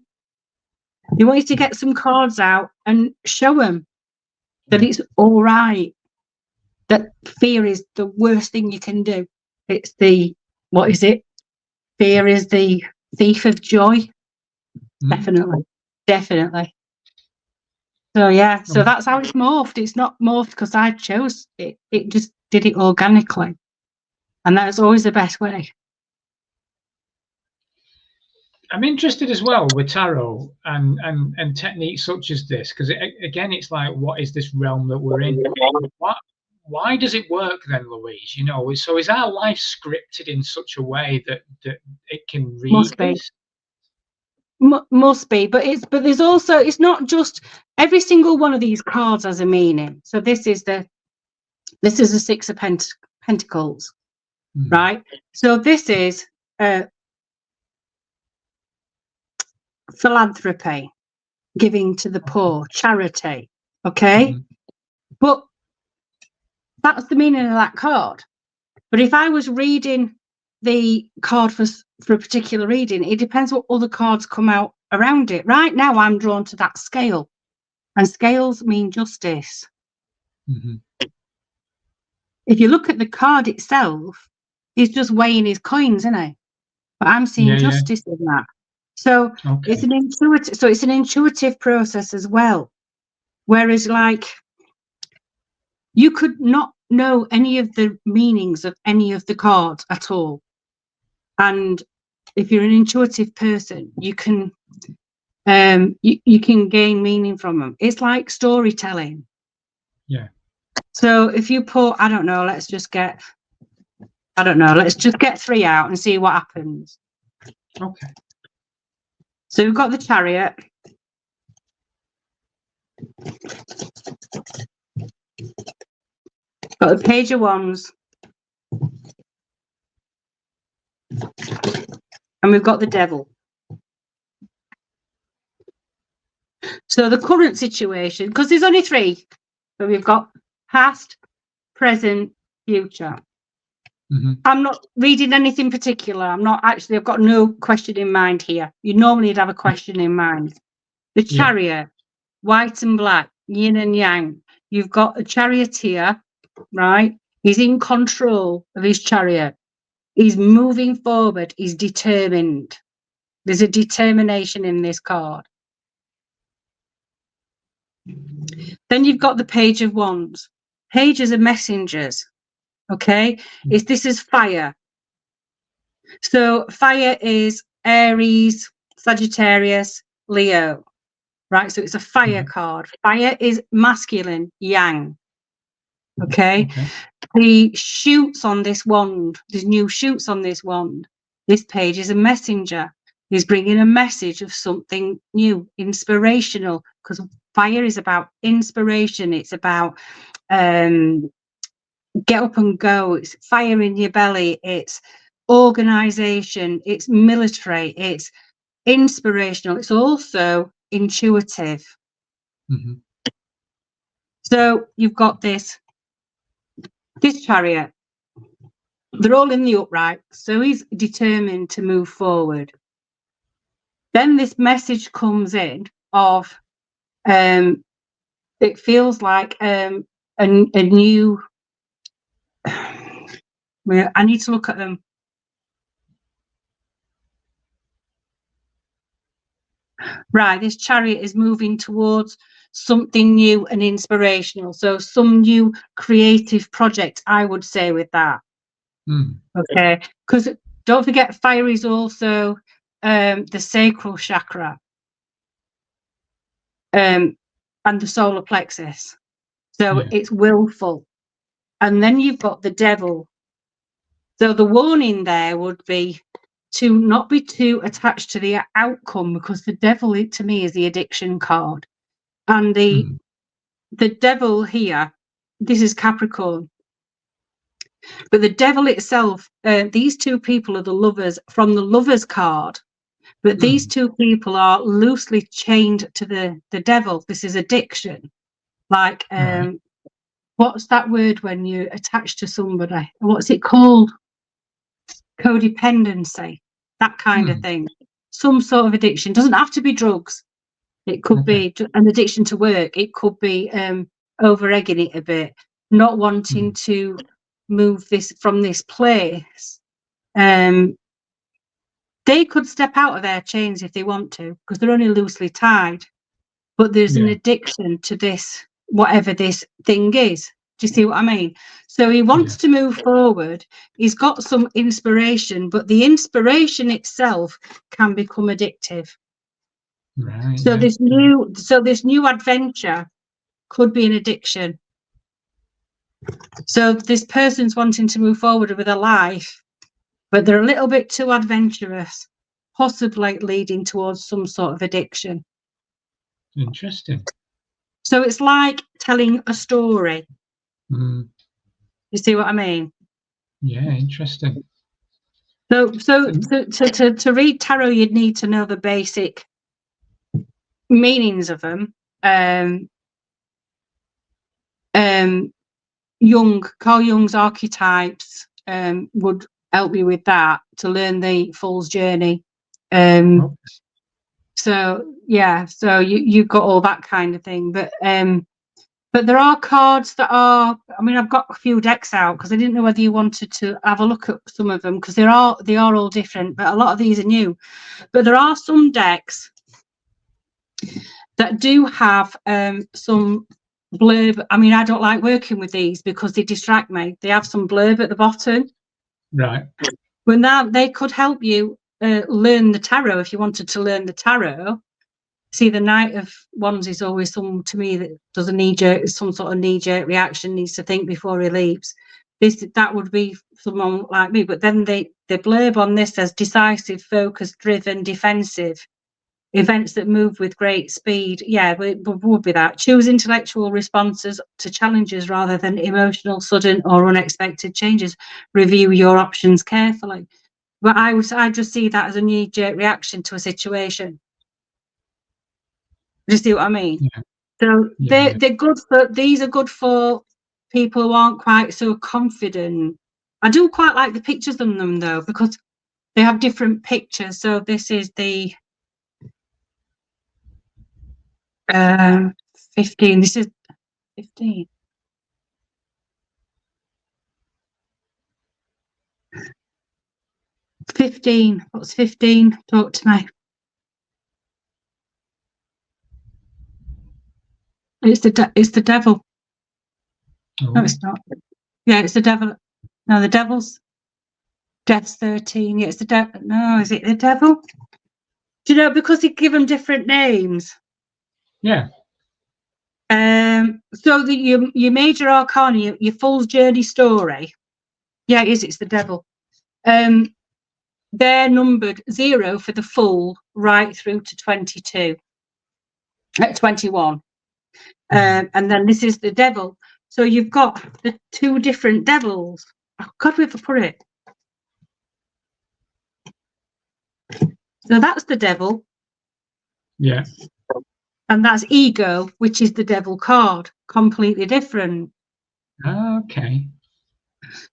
They want you to get some cards out and show them that it's all right, that fear is the worst thing you can do. It's what is it? Fear is the thief of joy. Definitely. So yeah, so that's how it's morphed. It's not morphed because I chose it. It just did it organically, and that's always the best way. I'm interested as well with tarot and techniques such as this, because again, it's like, what is this realm that we're in? Why does it work then, Louise? You know, so is our life scripted in such a way that it can read this? Must be, but there's also, it's not just every single one of these cards has a meaning. So this is the Six of Pentacles, right? So this is philanthropy, giving to the poor, charity, okay? But that's the meaning of that card. But if I was reading the card for a particular reading, it depends what other cards come out around it. Right now, I'm drawn to that scale, and scales mean justice. If you look at the card itself, he's just weighing his coins, isn't he? But I'm seeing justice in that. So it's an intuitive process as well. Whereas, like, you could not know any of the meanings of any of the cards at all. And if you're an intuitive person, you can you can gain meaning from them. It's like storytelling. Yeah. So if you put, I don't know, let's just get 3 out and see what happens. Okay. So we've got the Chariot. Got the Page of Wands. And we've got the Devil. So the current situation, because there's only 3. So we've got past, present, future. I'm not reading anything particular. I'm not actually, I've got no question in mind here. You normally would have a question in mind. The Chariot, white and black, yin and yang. You've got a charioteer, right? He's in control of his chariot. He's moving forward. He's determined. There's a determination in this card. Then you've got the Page of Wands. Pages are messengers. Okay, this is fire. So fire is Aries, Sagittarius, Leo, right? So it's a fire card. Fire is masculine, yang. Okay. The shoots on this wand, there's new shoots on this wand. This page is a messenger. He's bringing a message of something new, inspirational, because fire is about inspiration. It's about get up and go. It's fire in your belly. It's organization. It's military. It's inspirational. It's also intuitive. So you've got this chariot. They're all in the upright, so he's determined to move forward. Then this message comes in of it feels like a new I need to look at them. Right, this chariot is moving towards something new and inspirational. So some new creative project, I would say, with that. Okay, because don't forget, fire is also the sacral chakra and the solar plexus. So it's willful. And then you've got the devil. So the warning there would be to not be too attached to the outcome, because the devil, to me, is the addiction card. And the devil here, this is Capricorn. But the devil itself, these two people are the lovers from the lovers card. But these two people are loosely chained to the devil. This is addiction. Like, what's that word when you're attached to somebody? What's it called? Codependency, that kind of thing. Some sort of addiction. Doesn't have to be drugs. It could be an addiction to work. It could be over-egging it a bit, not wanting to move this from this place. They could step out of their chains if they want to, because they're only loosely tied. But there's an addiction to this, whatever this thing is. Do you see what I mean? So he wants to move forward. He's got some inspiration, but the inspiration itself can become addictive. Right. So this new adventure could be an addiction. So this person's wanting to move forward with a life, but they're a little bit too adventurous, possibly leading towards some sort of addiction. Interesting. So it's like telling a story. You see what I mean? Yeah, interesting. So to read tarot, you'd need to know the basic meanings of them. Carl Jung's archetypes would help you with that, to learn the Fool's Journey. So yeah, so you've got all that kind of thing, but there are cards that are, I mean, I've got a few decks out because I didn't know whether you wanted to have a look at some of them, because they are all different, but a lot of these are new. But there are some decks that do have some blurb. I mean, I don't like working with these because they distract me. They have some blurb at the bottom. Right. Well, now they could help you learn the tarot if you wanted to learn the tarot. See, the Knight of Wands is always someone to me that does some sort of knee-jerk reaction, needs to think before he leaves. That would be someone like me. But then the blurb on this says decisive, focused, driven, defensive, events that move with great speed. Yeah, it would be that. Choose intellectual responses to challenges rather than emotional, sudden or unexpected changes. Review your options carefully. But I just see that as a knee-jerk reaction to a situation. Do you see what I mean? Yeah. So they're good for, these are good for people who aren't quite so confident I do quite like the pictures on them though, because they have different pictures. So this is the 15. This is 15. What's 15? Talk to me. It's the devil. Oh. No, it's not. Yeah, it's the devil. No, the devil's death's 13. Yeah, it's the devil. No, is it the devil? Do you know, because he give them different names? Yeah. So your major arcana, your Fool's Journey story. Yeah, it is. It's the devil. They're numbered 0 for the Fool right through to 22, 21. And then this is the devil. So you've got the 2 different devils. Oh, God, where have I put it? So that's the devil. Yeah. And that's ego, which is the devil card. Completely different. Okay.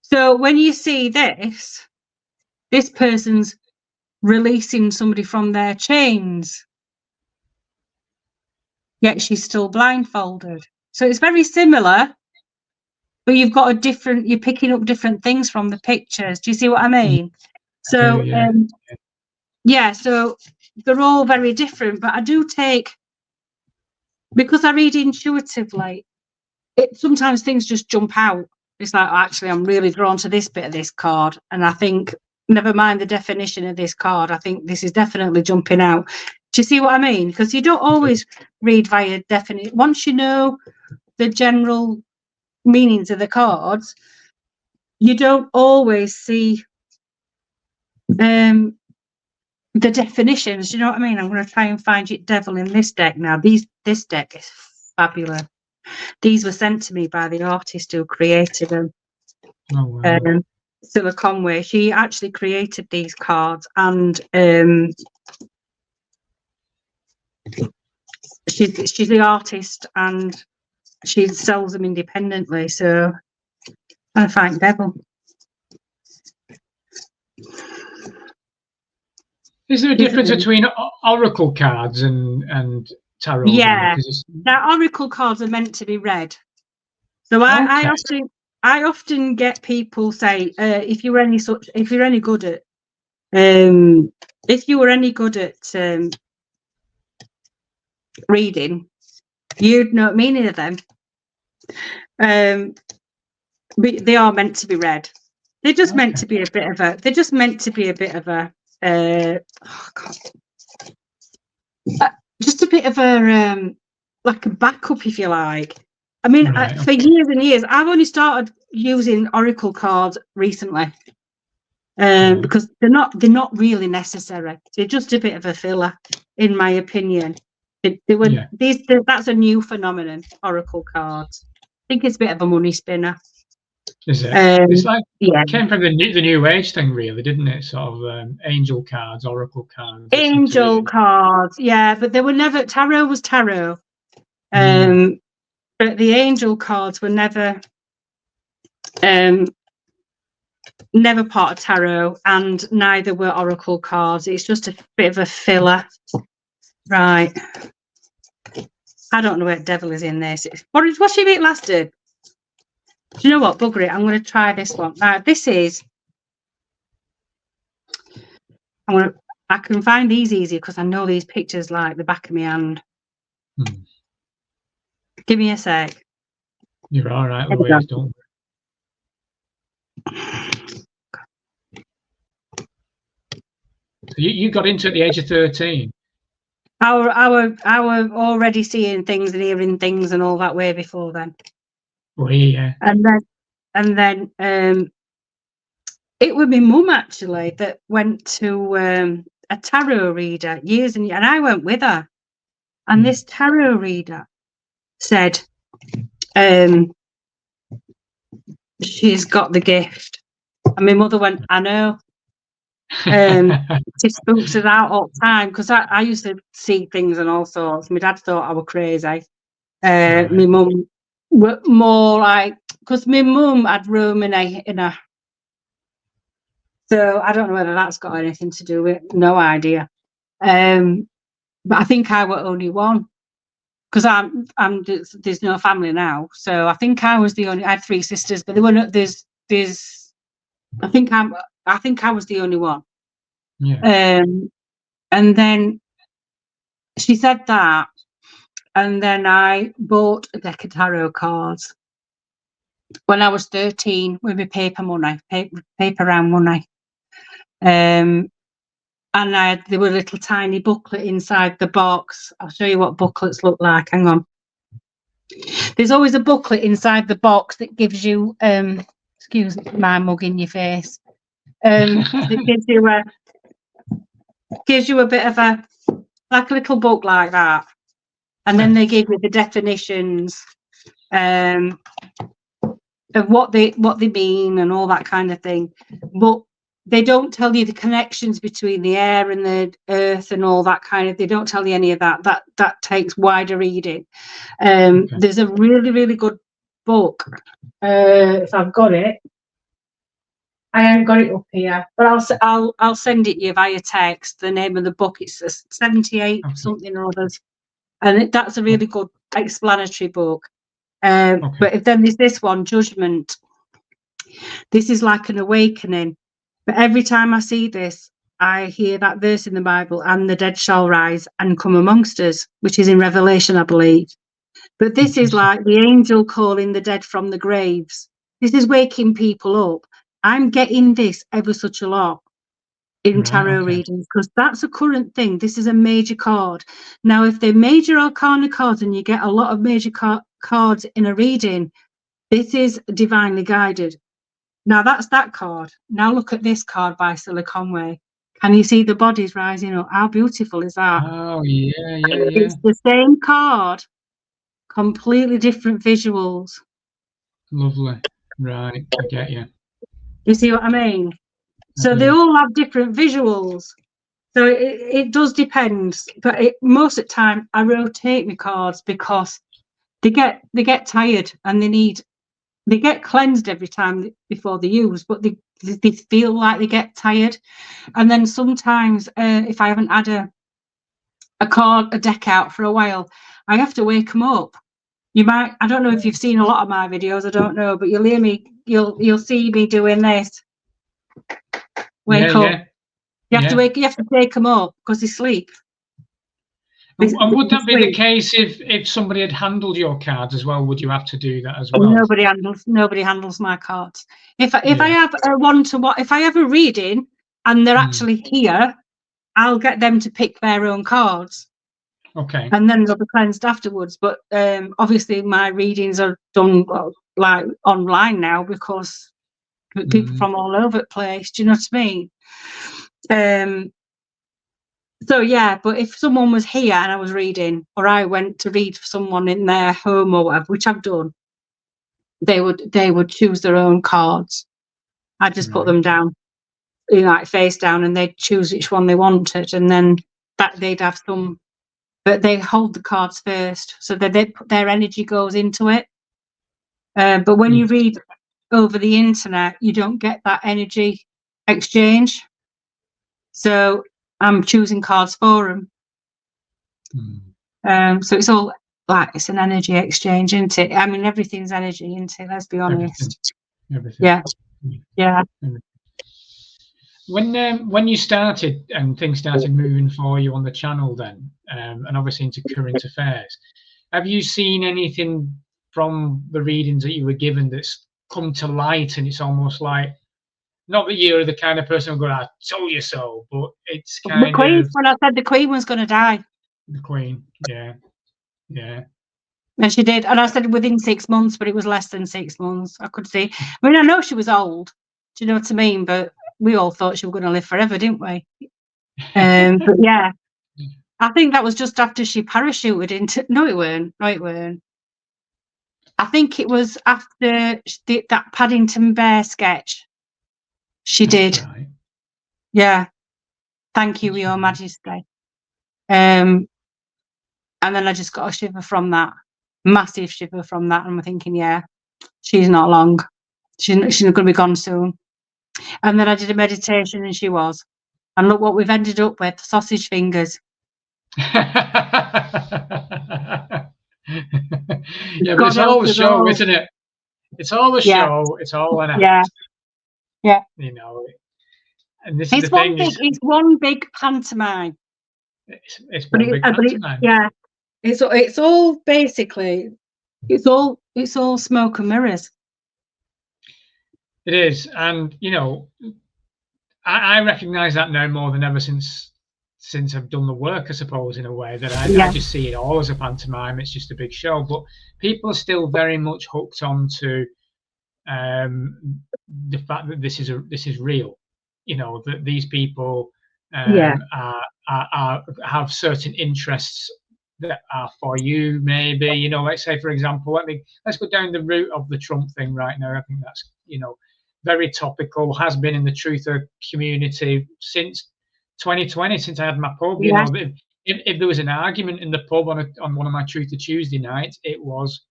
So when you see this person's releasing somebody from their chains, yet she's still blindfolded. So it's very similar, but you've got you're picking up different things from the pictures. Do you see what I mean? So yeah, so they're all very different, but I do take, because I read intuitively, sometimes things just jump out. It's like, actually, I'm really drawn to this bit of this card, and I think, never mind the definition of this card, I think this is definitely jumping out. Do you see what I mean? Because you don't always read via definition. Once you know the general meanings of the cards, you don't always see the definitions. Do you know what I mean? I'm going to try and find it devil in this deck now. This deck is fabulous. These were sent to me by the artist who created them. Oh, wow. 𝗧𝗜𝗧𝗟𝗘 Conway. She actually created these cards, and she's the artist, and she sells them independently. So I find devil. Is there a difference between oracle cards and tarot? Yeah. Now, oracle cards are meant to be read. So I often get people say, if you were any good at reading, you'd know the meaning of them. But they are meant to be read. They're just meant to be a bit of a. They're just meant to be a bit of a. Just a bit of a like a backup, if you like. I mean, for years and years, I've only started using oracle cards recently, because they're not really necessary. They're just a bit of a filler, in my opinion. That's a new phenomenon, oracle cards. I think it's a bit of a money spinner. Is it? It's like it came from the new age thing, really, didn't it? Sort of angel cards, oracle cards. Angel cards, yeah, but they were never. Tarot was tarot. But the angel cards were never part of tarot, and neither were oracle cards. It's just a bit of a filler. Right. I don't know where devil is in this. What's your bit lasted? Do you know what? Bugger it. I'm going to try this one. Now, this is. I can find these easier because I know these pictures like the back of my hand. Give me a sec. You're all right, Louise. Don't worry. So you got into it at the age of 13. I were already seeing things and hearing things and all that way before then. Well, yeah. And then it was my mum actually that went to a tarot reader years and I went with her, and this tarot reader said she's got the gift, and my mother went, I know. She spooks us out all the time, because I used to see things and all sorts. My dad thought I was crazy. My mum were more like, because my mum had Roman in her So I don't know whether that's got anything to do with it. No idea. But I think I were only one, because there's no family now. So I think I was the only. I had 3 sisters, but there were no. There's. I think I was the only one. Yeah. And then she said that, and then I bought a deck of tarot cards when I was 13 with my paper money, paper round money. And there were a little tiny booklet inside the box. I'll show you what booklets look like. Hang on. There's always a booklet inside the box that gives you, excuse my mug in your face. It gives you a bit of a, like a little book like that. And then they give you the definitions of what they mean and all that kind of thing. But they don't tell you the connections between the air and the earth and all that kind of. They don't tell you any of that. That takes wider reading. There's a really, really good book. If I've got it, I haven't got it up here, but I'll send it you via text. The name of the book, it's 78 something or others, and that's a really good explanatory book. But then there's this one, Judgment. This is like an awakening. But every time I see this, I hear that verse in the Bible, and the dead shall rise and come amongst us, which is in Revelation, I believe. But this is like the angel calling the dead from the graves. This is waking people up. I'm getting this ever such a lot in tarot readings, because that's a current thing. This is a major card. Now, if they're major arcana cards and you get a lot of major cards in a reading, this is divinely guided. Now, that's that card. Now look at this card by 𝗧𝗜𝗃𝗃𝗢. Can you see the bodies rising up? How beautiful is that? Oh, yeah. It's the same card, completely different visuals. Lovely. Right, I get you. You see what I mean? So they all have different visuals. So it does depend. But most of the time, I rotate my cards because they get tired and they get cleansed every time before they use, but they feel like they get tired. And then sometimes if I haven't had a deck out for a while, I have to wake them up. I don't know if you've seen a lot of my videos, I don't know, but you'll hear me, you'll see me doing this. Wake up. You have to wake them up because they sleep. And would that be the case if somebody had handled your cards as well? Would you have to do that as well? Nobody handles my cards. If I have a one-to-one, if I have a reading and they're actually here, I'll get them to pick their own cards. Okay. And then they'll be cleansed afterwards. But obviously my readings are done like online now, because people from all over the place. Do you know what I mean? So yeah, but if someone was here and I was reading, or I went to read for someone in their home or whatever, which I've done, they would choose their own cards. I just put them down, like face down, and they'd choose which one they wanted, and then they'd have some, but they hold the cards first, so that their energy goes into it. But when you read over the internet, you don't get that energy exchange. So I'm choosing cards for them. So it's all like, it's an energy exchange, isn't it? I mean, everything's energy, isn't it? Let's be honest. Everything. Yeah. When you started and things started moving for you on the channel then, and obviously into current affairs, have you seen anything from the readings that you were given that's come to light, and it's almost like, not that you're the kind of person who's going, I told you so, but it's kind the Queen, when I said the Queen was going to die. The Queen, yeah. And she did. And I said within 6 months, but it was less than 6 months. I could see. I mean, I know she was old. Do you know what I mean? But we all thought she was going to live forever, didn't we? But yeah, I think that was just after she parachuted into. No, it weren't. I think it was after she did that Paddington Bear sketch. She did. Right. Yeah. Thank you, Your Majesty. And then I just got a shiver from that. Massive shiver from that. And I'm thinking, yeah, she's not long. She's going to be gone soon. And then I did a meditation, and she was. And look what we've ended up with, sausage fingers. Yeah, but it's all the show, isn't it? It's all the show. It's all an act. Yeah. You know, and this is the thing. It's one big pantomime. It's one big pantomime. Yeah. It's all basically. It's all smoke and mirrors. It is, and you know, I recognise that now more than ever since I've done the work, I suppose, in a way that I just see it all as a pantomime. It's just a big show, but people are still very much hooked on to the fact that this is real. You know, that these people have certain interests that are for you, maybe. You know, let's say, for example, let's go down the route of the Trump thing right now. I think that's, you know, very topical, has been in the truther community since 2020, since I had my pub. You know, if there was an argument in the pub on one of my Truther Tuesday nights, it was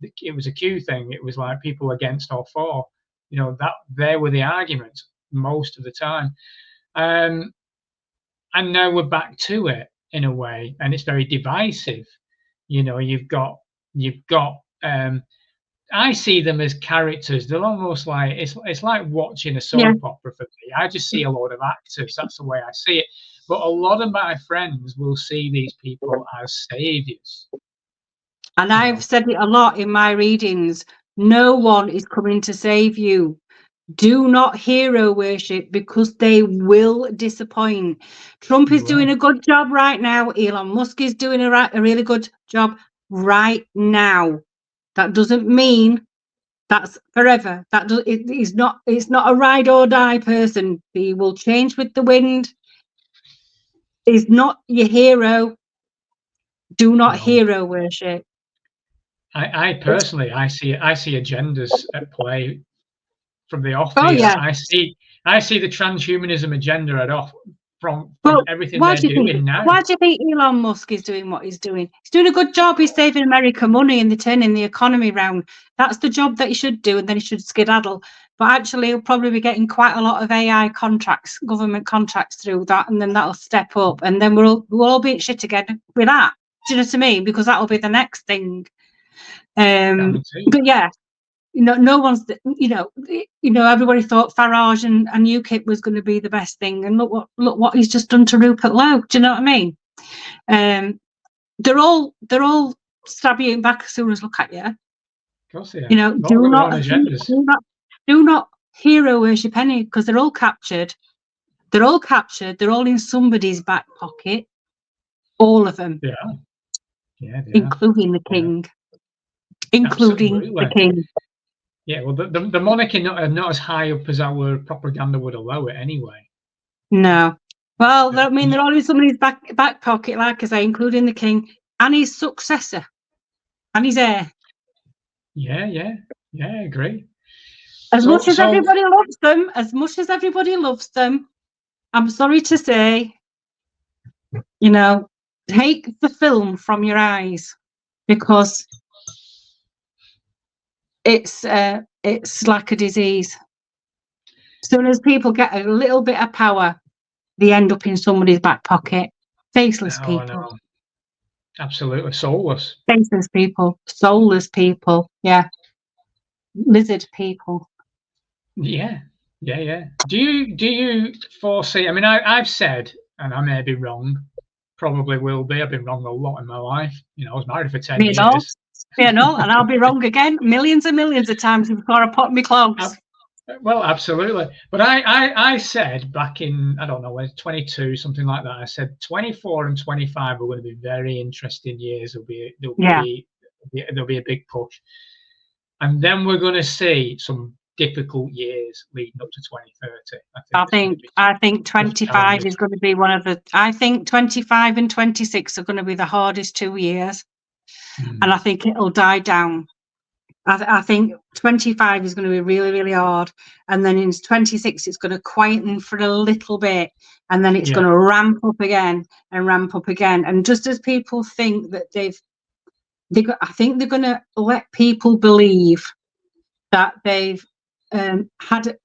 a Q thing. It was like people against or for. You know, that there were the arguments most of the time. And now we're back to it in a way, and it's very divisive. You know, you've got I see them as characters. They're almost like it's like watching a soap opera for me. I just see a lot of actors. That's the way I see it. But a lot of my friends will see these people as saviors. And I've said it a lot in my readings. No one is coming to save you. Do not hero worship, because they will disappoint. Trump is doing a good job right now. Elon Musk is doing a really good job right now. That doesn't mean that's forever. It's not a ride or die person. He will change with the wind. He's not your hero. Do not hero worship. I personally, I see agendas at play from the off. Oh, yeah. I see the transhumanism agenda at off from everything they're doing now. Why do you think Elon Musk is doing what he's doing? He's doing a good job. He's saving America money and turning the economy round. That's the job that he should do, and then he should skedaddle. But actually, he'll probably be getting quite a lot of AI contracts, government contracts through that, and then that'll step up, and then we'll all be in shit again with that. Do you know what I mean? Because that'll be the next thing. But yeah, no one's, everybody thought Farage and UKIP was going to be the best thing, and look what he's just done to Rupert Lowe. Do you know what I mean? They're all stab you back as soon as look at you. Of course they are. You know, do not hero worship any, because they're all captured. They're all in somebody's back pocket. All of them. Yeah, including the king. Including the king. Yeah, well, the monarchy not as high up as our propaganda would allow it anyway. No. Well, I mean, they're all in somebody's back pocket, like I say, including the king and his successor and his heir. Yeah, I agree. As much as everybody loves them, I'm sorry to say, take the film from your eyes, because it's like a disease. As soon as people get a little bit of power, they end up in somebody's back pocket. Faceless people. No. Absolutely. Soulless. Faceless people. Soulless people. Yeah. Lizard people. Yeah. Do you foresee? I mean, I've said, and I may be wrong, probably will be. I've been wrong a lot in my life. I was married for 10 years. And I'll be wrong again millions and millions of times before I put my clogs. Well, absolutely. But I said back in, I don't know, 22, something like that. I said 24 and 25 are going to be very interesting years. There'll be a big push, and then we're going to see some difficult years leading up to 2030. I think 25 is going to be one of the. I think 25 and 26 are going to be the hardest 2 years, and I think it'll die down. I think 25 is going to be really, really hard, and then in 26 it's going to quieten for a little bit, and then it's going to ramp up again and ramp up again. And just as people think that I think they're going to let people believe that they've had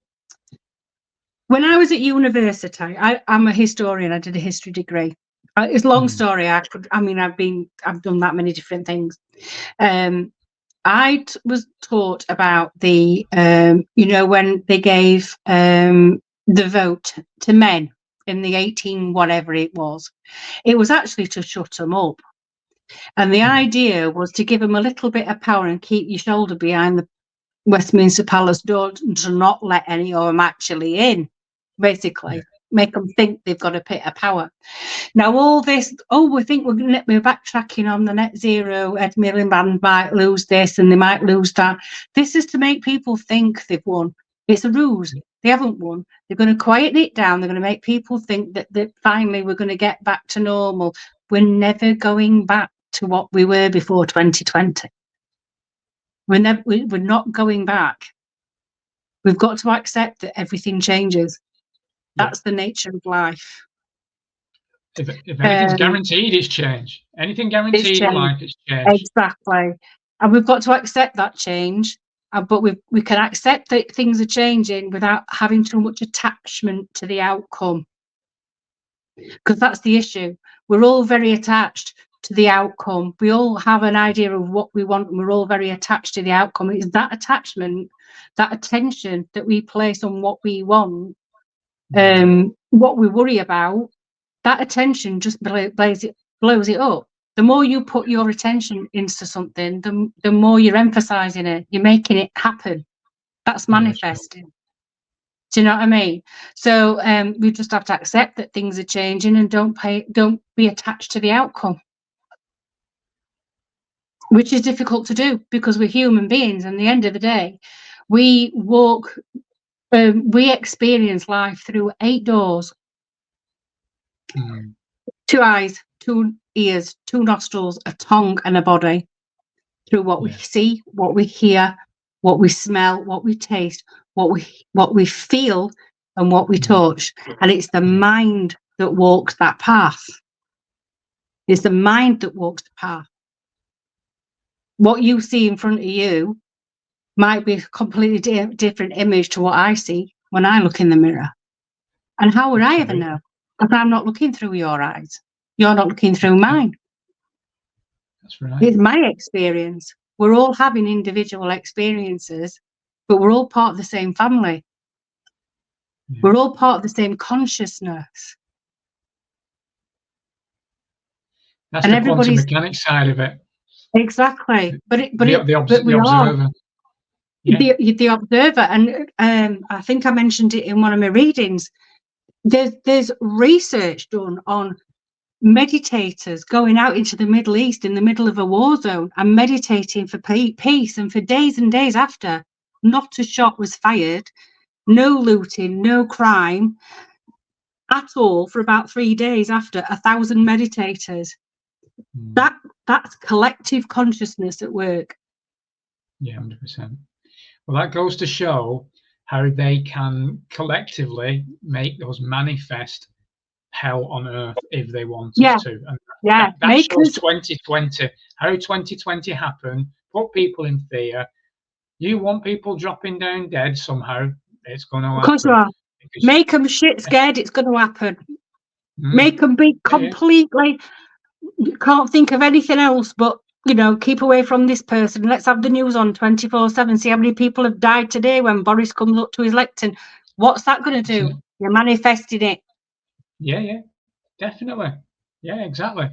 When I was at university, I'm a historian. I did a history degree. It's a long story. I've done that many different things. I was taught about the, when they gave the vote to men in the 18 whatever it was actually to shut them up. And the idea was to give them a little bit of power and keep your shoulder behind the Westminster Palace door to not let any of them actually in, basically. Make them think they've got a bit of power. Now, all this, we think we're backtracking on the net zero, 𝗩𝗓𝗗𝗘𝗢 might lose this and they might lose that. This is to make people think they've won. It's a ruse. They haven't won. They're going to quieten it down. They're going to make people think that finally we're going to get back to normal. We're never going back to what we were before 2020. We're not going back. We've got to accept that everything changes. That's the nature of life. If anything's guaranteed, it's change. Anything guaranteed in life is change. Exactly. And we've got to accept that change. But we can accept that things are changing without having too much attachment to the outcome. Because that's the issue. We're all very attached to the outcome. We all have an idea of what we want, and we're all very attached to the outcome. It's that attachment, that attention that we place on what we want, what we worry about, that attention just blows it up. The more you put your attention into something, the more you're emphasizing it, you're making it happen. That's manifesting. Do you know what I mean? So we just have to accept that things are changing and don't be attached to the outcome, which is difficult to do because we're human beings. And at the end of the day, we experience life through 8 doors, 2 eyes, 2 ears, 2 nostrils, a tongue and a body, through what we see, what we hear, what we smell, what we taste, what we feel and what we touch. And it's the mind that walks that path. It's the mind that walks the path. What you see in front of you might be a completely different image to what I see when I look in the mirror. And how would I ever know? Because I'm not looking through your eyes. You're not looking through mine. That's right. It's my experience. We're all having individual experiences, but we're all part of the same family. We're all part of the same consciousness. That's the quantum mechanics side of it. Exactly. The observer. The observer. And I think I mentioned it in one of my readings. There's research done on meditators going out into the Middle East in the middle of a war zone and meditating for peace, and for days and days after, not a shot was fired, no looting, no crime at all for about 3 days after. 1,000 meditators. That's collective consciousness at work. Yeah, 100%. Well, that goes to show how they can collectively make those manifest hell on earth if they wanted to. And that shows 2020, how 2020 happened, put people in fear. You want people dropping down dead somehow, it's going to happen. Of course you are. Make them shit scared, it's going to happen. Make them be completely, can't think of anything else but, keep away from this person. Let's have the news on 24/7. See how many people have died today when Boris comes up to his lectern. What's that going to do? You're manifesting it. Yeah, definitely. Yeah, exactly.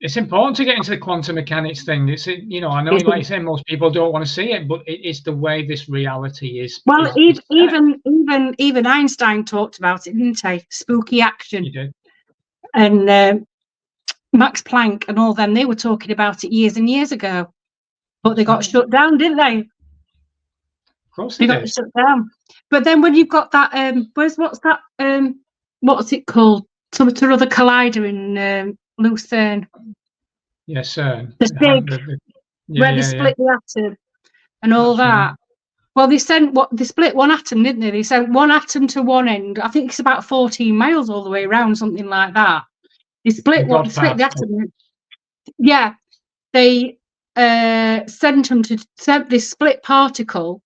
It's important to get into the quantum mechanics thing. It's, I know, like you say, most people don't want to see it, but it's the way this reality is. Well, even Einstein talked about it, didn't he? Spooky action. He did. And Max Planck and all them, they were talking about it years and years ago, but they got shut down, didn't they? Of course they got shut down. But then when you've got that, what's it called? Some other collider in Lucerne. Yeah, CERN. The big, where they split the atom and all that. Right. Well, they split one atom, didn't they? They sent one atom to one end. I think it's about 14 miles all the way around, something like that. They split the atom. Yeah, they sent them to this split particle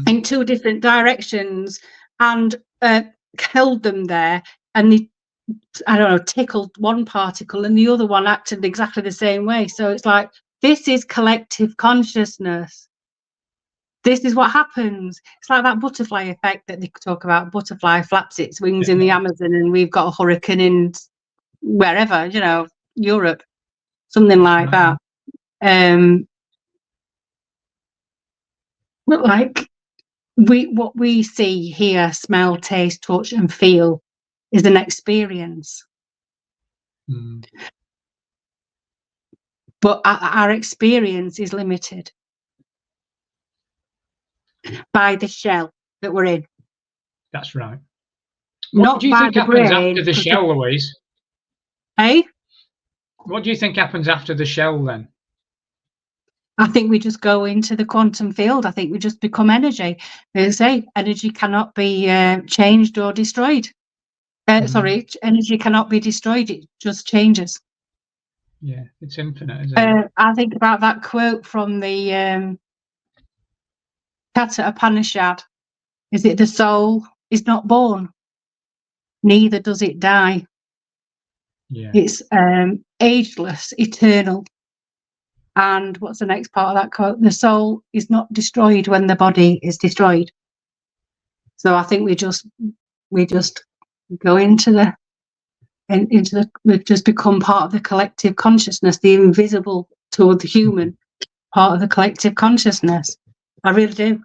in 2 different directions, and held them there, and they, I don't know, tickled one particle and the other one acted exactly the same way. So it's like, this is collective consciousness. This is what happens. It's like that butterfly effect that they talk about. Butterfly flaps its wings in the Amazon, and we've got a hurricane in wherever, you know, Europe, something like that. But like, what we see, hear, smell, taste, touch, and feel is an experience. But our experience is limited by the shell that we're in. That's right. What do you think happens after the shell, Louise? Eh? What do you think happens after the shell then? I think we just go into the quantum field. I think we just become energy. They say energy cannot be changed or destroyed. Sorry, energy cannot be destroyed. It just changes. Yeah, it's infinite, isn't it? I think about that quote from the 𝗩𝗓𝗘𝗢. Is it the soul is not born, neither does it die. Yeah. It's ageless, eternal. And what's the next part of that quote? The soul is not destroyed when the body is destroyed. So I think we just go into we just become part of the collective consciousness, the invisible to the human, part of the collective consciousness. I really do.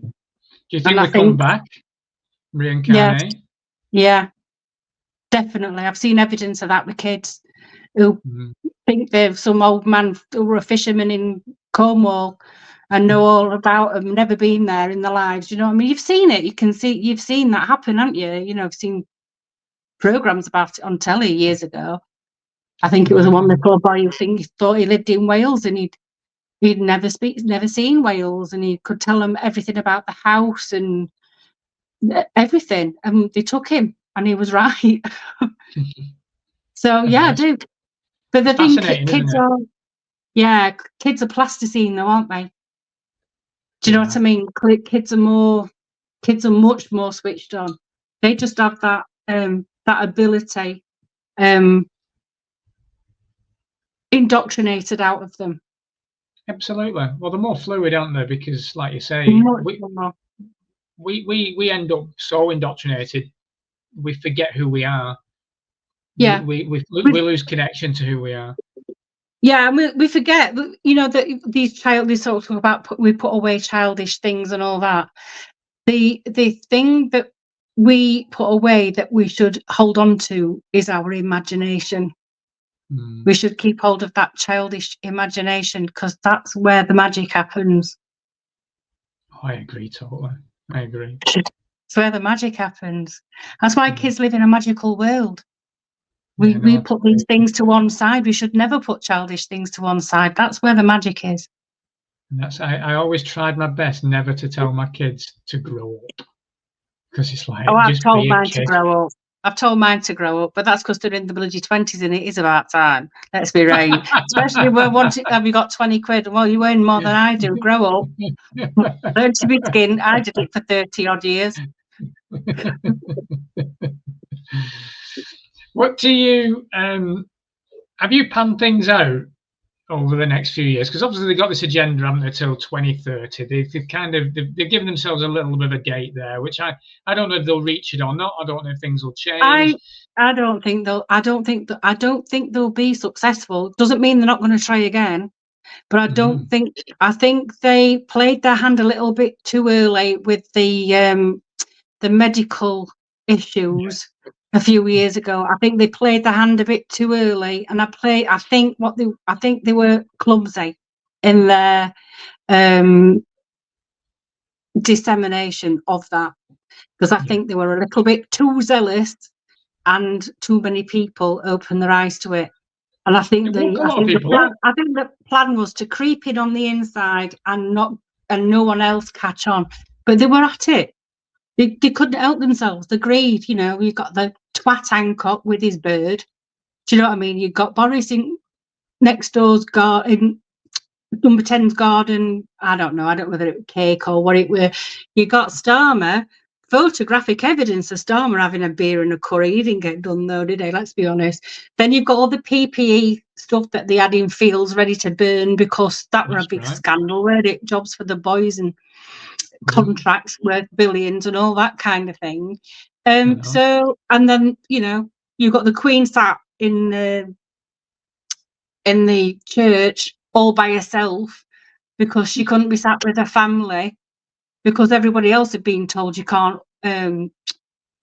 Do you think we come back, reincarnate? Yeah, definitely. I've seen evidence of that with kids who think they're some old man who were a fisherman in Cornwall and know all about them, never been there in their lives. You know what I mean? You've seen it. You've seen that happen, haven't you? You know, I've seen programs about it on telly years ago. I think it was one little boy who thought he lived in Wales, and he'd never seen Wales, and he could tell them everything about the house and everything, and they took him, and he was right. So yeah, I do. But the thing, kids are plasticine though, aren't they? Do you know what I mean? Kids are much more switched on. They just have that ability indoctrinated out of them. Absolutely. Well, they're more fluid, aren't they? Because, like you say, we end up so indoctrinated, we forget who we are. Yeah, we lose connection to who we are. Yeah, and we forget, you know, that they sort of talk about we put away childish things and all that. The thing that we put away that we should hold on to is our imagination. We should keep hold of that childish imagination, because that's where the magic happens. Oh, I agree totally. I agree. It's where the magic happens. That's why kids live in a magical world. We put these things to one side. We should never put childish things to one side. That's where the magic is. And I always tried my best never to tell my kids to grow up, because it's like, I've told mine to grow up. I've told mine to grow up, but that's because they're in the bloody 20s, and it is about time. Let's be right. Especially when have you got 20 quid? Well, you earn more than I do. Grow up. Learn to be skinned. I did it for 30 odd years. What do you have you planned things out over the next few years? Because obviously they've got this agenda, haven't they, till 2030. They've given themselves a little bit of a gate there, which I don't know if they'll reach it or not. I don't know if things will change. I don't think they'll be successful. Doesn't mean they're not going to try again, but I think they played their hand a little bit too early with the medical issues. A few years ago, I think they played the hand a bit too early, and I think they were clumsy in their dissemination of that, because I think they were a little bit too zealous, and too many people opened their eyes to it. And I think the plan was to creep in on the inside and no one else catch on, but they were at it. They couldn't help themselves. The greed, you know. You've got the twat Hancock with his bird. Do you know what I mean? You've got Boris in next door's garden, Number 10's garden, I don't know whether it was cake or what it were. You got Starmer, photographic evidence of Starmer having a beer and a curry. He didn't get done though, did he? Let's be honest. Then you've got all the PPE stuff that they had in fields ready to burn, because that were a big scandal, weren't it? Jobs for the boys and contracts worth billions and all that kind of thing. So, and then, you know, you've got the Queen sat in the church all by herself because she couldn't be sat with her family, because everybody else had been told you can't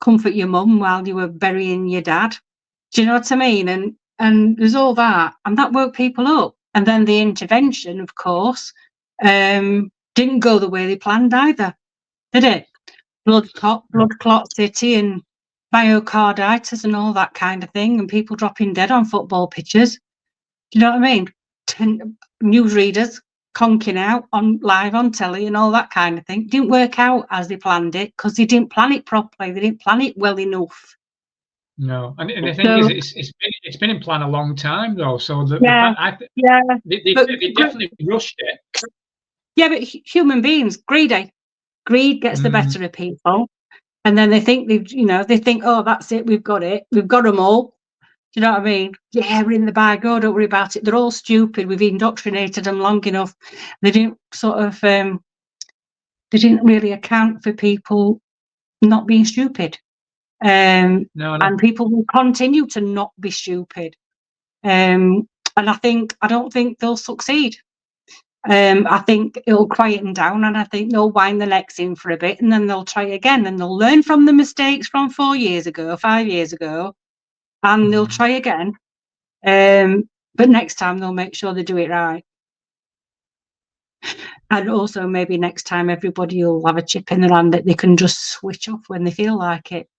comfort your mum while you were burying your dad. Do you know what I mean? And there's all that, and that woke people up. And then the intervention, of course, didn't go the way they planned either, did it? Blood clot city and myocarditis and all that kind of thing, and people dropping dead on football pitches. Do you know what I mean? Newsreaders conking out on live on telly and all that kind of thing. Didn't work out as they planned it, because they didn't plan it properly. They didn't plan it well enough. No, and the thing is, it's been in plan a long time though. So they definitely rushed it. Yeah, but human beings, greed gets the better of people, and then they think oh, that's it, we've got them all. Do you know what I mean? Yeah, we're in the bag. Oh, don't worry about it. They're all stupid. We've indoctrinated them long enough. They didn't they didn't really account for people not being stupid. And people will continue to not be stupid. And I don't think they'll succeed. I think it'll quieten down, and I think they'll wind the necks in for a bit, and then they'll try again, and they'll learn from the mistakes from 4 years ago, 5 years ago, and they'll try again. But next time they'll make sure they do it right. And also maybe next time everybody will have a chip in their hand that they can just switch off when they feel like it.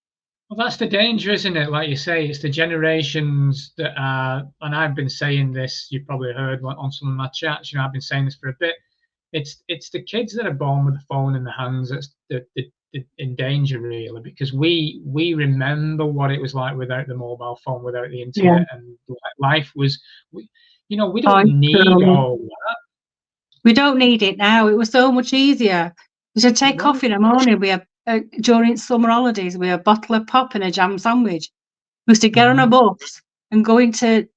Well, that's the danger, isn't it? Like you say, it's the generations that are, and I've been saying this, you've probably heard on some of my chats, I've been saying this for a bit. It's the kids that are born with the phone in their hands that's in danger, really, because we remember what it was like without the mobile phone, without the internet, and life was, we don't need all that. We don't need it now. It was so much easier. We should take coffee in the morning. We have during summer holidays, we have a bottle of pop and a jam sandwich. We used to get on a bus and go into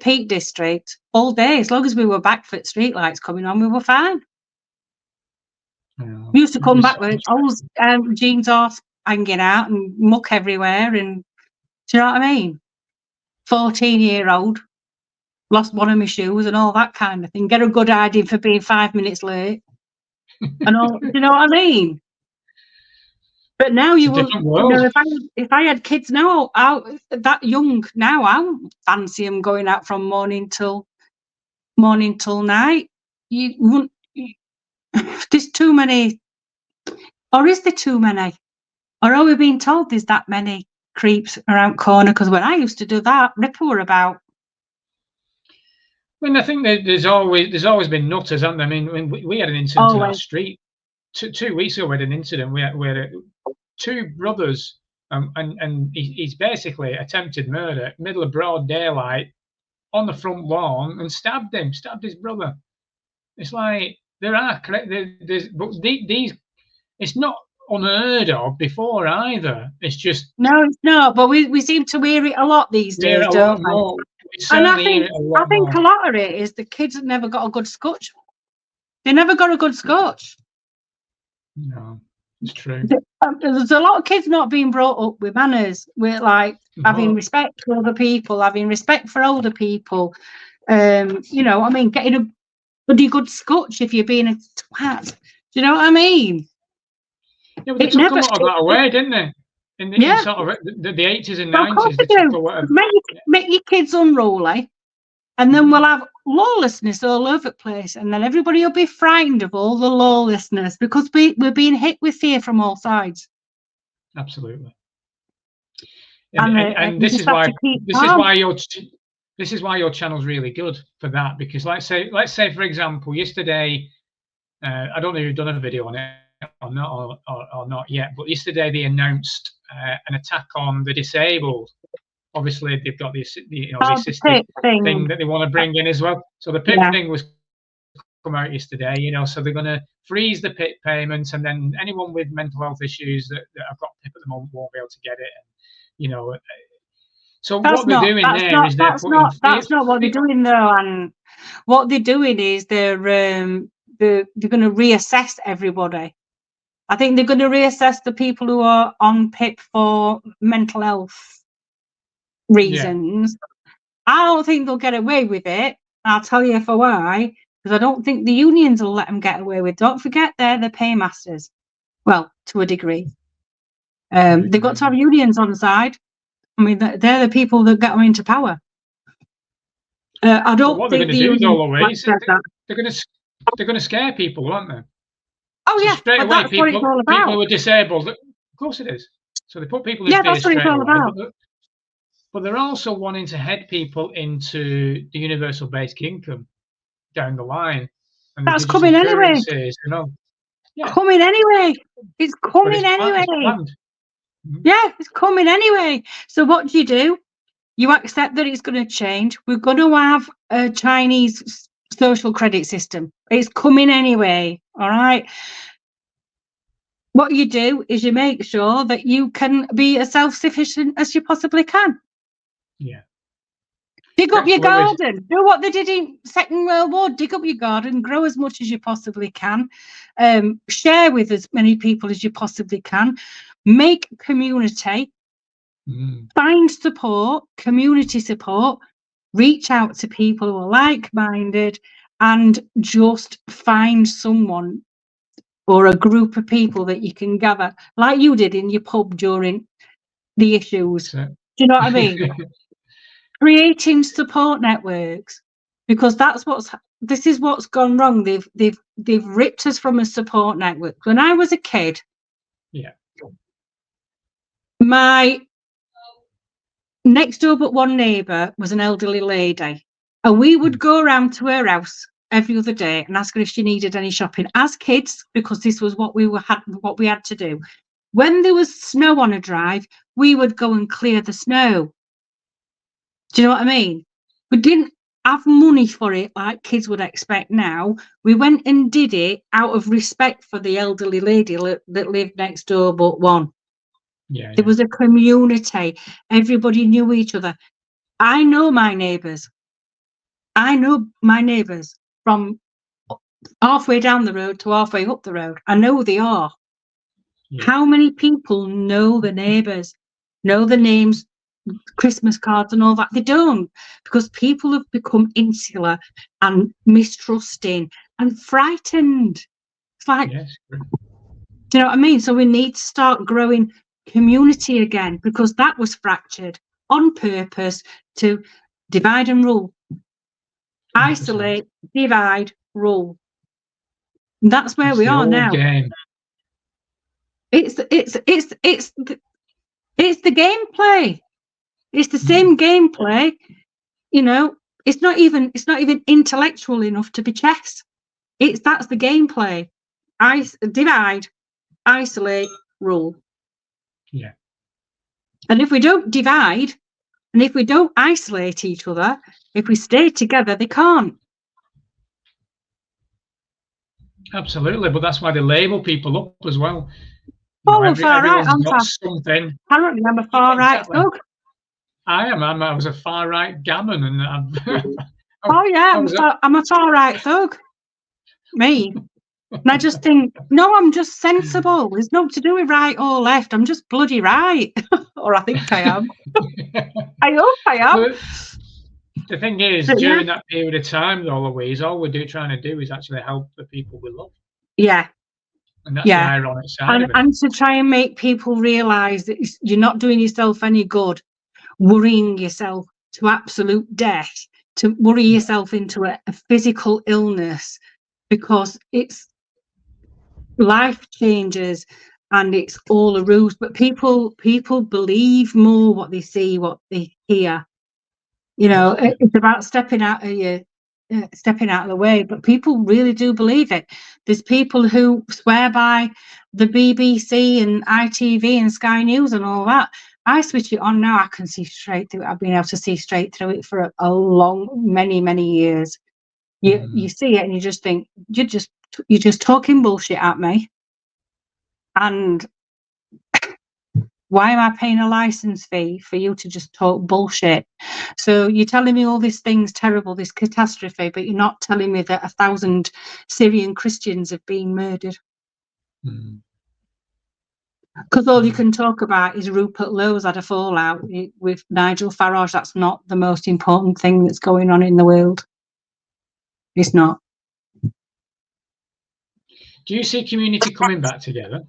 Peak District all day. As long as we were back for street lights coming on, we were fine. We used to come back with old jeans off, hanging out, and muck everywhere. And do you know what I mean? 14-year-old, lost one of my shoes and all that kind of thing. Get a good idea for being 5 minutes late. And all, do you know what I mean? But now you will. If I had kids now, that young now, I wouldn't fancy them going out from morning till night. You wouldn't. There's too many, or is there too many? Or are we being told there's that many creeps around corner? Because when I used to do that, Ripple were about. I mean, I think there's always been nutters, haven't there? I mean, we had an incident in our street 2 weeks ago. We had an incident. We had 2 brothers, and he's basically attempted murder, middle of broad daylight, on the front lawn, and stabbed his brother. It's like but these, it's not unheard of before either. It's just no, it's not. But we seem to hear it a lot these days, don't we? And I think a lot of it is the kids have never got a good scotch. They never got a good scotch. No, it's true. There's a lot of kids not being brought up with manners, with having respect for other people, having respect for older people. I mean, getting a bloody good scotch if you're being a twat. Do you know what I mean? Yeah, but they took a lot of that away, didn't they? In sort of the 80s and 90s. Make your kids unruly, and then we'll have lawlessness all over the place, and then everybody will be frightened of all the lawlessness because we're being hit with fear from all sides. Absolutely. And this is why your channel's really good for that, because let's say for example, yesterday, I don't know if you've done a video on it or not yet, but yesterday they announced an attack on the disabled. Obviously, they've got the assisted thing that they want to bring in as well. So the PIP thing was come out yesterday, you know, so they're going to freeze the PIP payments, and then anyone with mental health issues that have got PIP at the moment won't be able to get it. And, you know, so what they're doing there is they're putting that's not what they're doing though. And what they're doing is they're going to reassess everybody. I think they're going to reassess the people who are on PIP for mental health reasons. I don't think they'll get away with it. I'll tell you for why, because I don't think the unions will let them get away with it. Don't forget, they're the paymasters. Well, to a degree. They've got to have unions on the side. I mean, they're the people that get them into power. I don't think the unions they're going to scare people, aren't they? Oh, so yeah, straight away, that's what it's all about. People who are disabled. Of course it is. So they put people in fear that's what it's all about. But they're also wanting to head people into the universal basic income down the line. And that's coming anyway. You know, coming anyway. It's coming anyway. Yeah, it's coming anyway. So what do? You accept that it's going to change. We're going to have a Chinese social credit system. It's coming anyway. All right. What you do is you make sure that you can be as self-sufficient as you possibly can. Yeah. Dig up your garden. Do what they did in Second World War. Dig up your garden. Grow as much as you possibly can. Share with as many people as you possibly can. Make community. Find support, community support. Reach out to people who are like-minded, and just find someone or a group of people that you can gather, like you did in your pub during the issues. Do you know what I mean? Creating support networks, because this is what's gone wrong. They've ripped us from a support network. When I was a kid, my next door but one neighbour was an elderly lady, and we would go around to her house every other day and ask her if she needed any shopping as kids, because this was what we had to do. When there was snow on a drive, we would go and clear the snow. Do you know what I mean? We didn't have money for it like kids would expect now. We went and did it out of respect for the elderly lady that lived next door but one. There was a community. Everybody knew each other. I know my neighbours. From halfway down the road to halfway up the road. I know they are. How many people know the neighbours, know the names, Christmas cards and all that? They don't, because people have become insular and mistrusting and frightened. It's like, do you know what I mean? So we need to start growing community again, because that was fractured on purpose to divide and rule. 100%. Isolate, divide, rule. That's where we are now. Game. It's the gameplay. It's the same gameplay. You know, it's not even intellectual enough to be chess. That's the gameplay. Divide, isolate, rule. Yeah. And if we don't divide, and if we don't isolate each other, if we stay together, they can't. Absolutely, but that's why they label people up as well. I'm far right. Something. Apparently, I'm a far right thug. I am. I was a far right gammon, and I'm a far right thug. Me. And I just think, no, I'm just sensible. It's not to do with right or left. I'm just bloody right. Or I think I am. I hope I am. But the thing is, during that period of time, though, Louise, all we're trying to do is actually help the people we love. Yeah. And that's the ironic side of it. And to try and make people realise that you're not doing yourself any good, worrying yourself to absolute death, to worry yourself into a physical illness, because it's life changes and it's all a ruse. But people believe more what they see, what they hear. You know, it's about stepping out of the way, but people really do believe it. There's people who swear by the BBC and ITV and Sky News and all that. I switch it on now, I can see straight through it. I've been able to see straight through it for a long, many years. You see it and you just think, you're just talking bullshit at me. And why am I paying a license fee for you to just talk bullshit? So you're telling me all these things terrible, this catastrophe, but you're not telling me that 1,000 Syrian Christians have been murdered. Because all you can talk about is Rupert Lowe's had a fallout with Nigel Farage. That's not the most important thing that's going on in the world. It's not. Do you see community coming back together?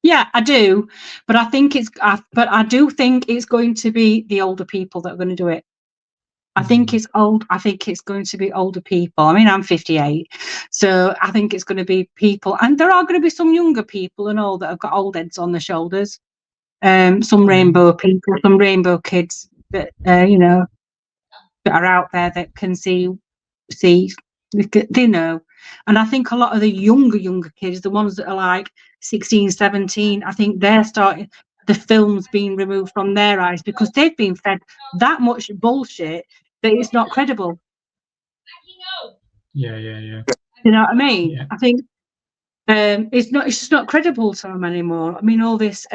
Yeah, I do, but I do think it's going to be the older people that are going to do it. I think it's going to be older people. I mean, I'm 58, so I think it's going to be people, and there are going to be some younger people and all that have got old heads on their shoulders. Some rainbow people, some rainbow kids that that are out there that can see, they know. And I think a lot of the younger kids, the ones that are like 16, 17, I think they're starting, the film's being removed from their eyes because they've been fed that much bullshit that it's not credible. Yeah. You know what I mean? Yeah. I think it's just not credible to them anymore. I mean, all this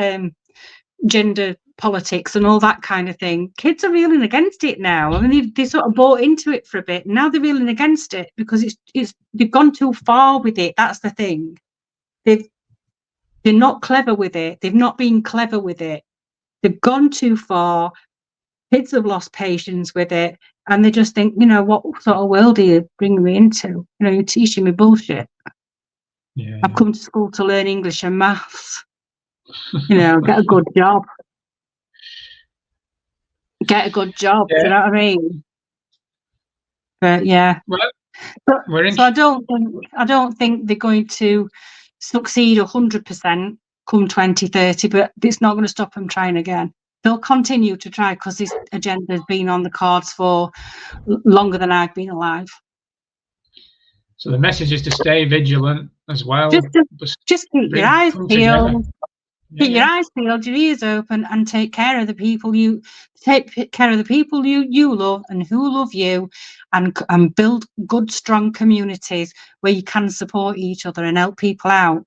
gender politics and all that kind of thing, kids are reeling against it now. I mean, they sort of bought into it for a bit. Now they're reeling against it because they've gone too far with it. That's the thing. They're not clever with it. They've not been clever with it. They've gone too far. Kids have lost patience with it, and they just think, what sort of world are you bringing me into? You're teaching me bullshit. Yeah. I've come to school to learn English and maths. Get a good job. Get a good job. Yeah. Do you know what I mean? But yeah. Well, so I don't think they're going to succeed 100% come 2030, but it's not going to stop them trying again. They'll continue to try because this agenda has been on the cards for longer than I've been alive. So the message is to stay vigilant as well. Just keep your eyes peeled. Keep your eyes peeled, your ears open, and take care of the people you love and who love you, and build good, strong communities where you can support each other and help people out.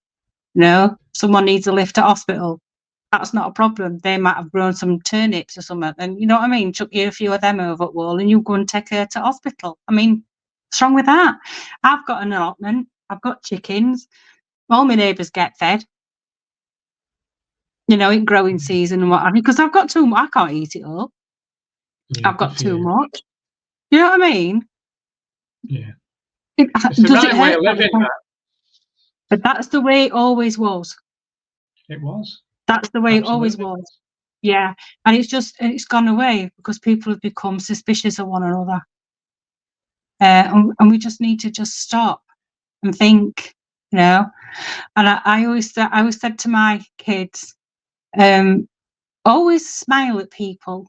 Someone needs a lift at hospital. That's not a problem. They might have grown some turnips or something, and you know what I mean. Chuck you a few of them over the wall, and you go and take her to hospital. I mean, what's wrong with that? I've got an allotment. I've got chickens. All my neighbours get fed. In growing season and what have you, because I've got too much. I can't eat it all. Yeah, I've got too much. You know what I mean? Yeah. Does it hurt? But that's the way it always was. It was. That's the way it always was. Yeah. And it's gone away because people have become suspicious of one another. And we just need to just stop and think, And I always said to my kids, always smile at people.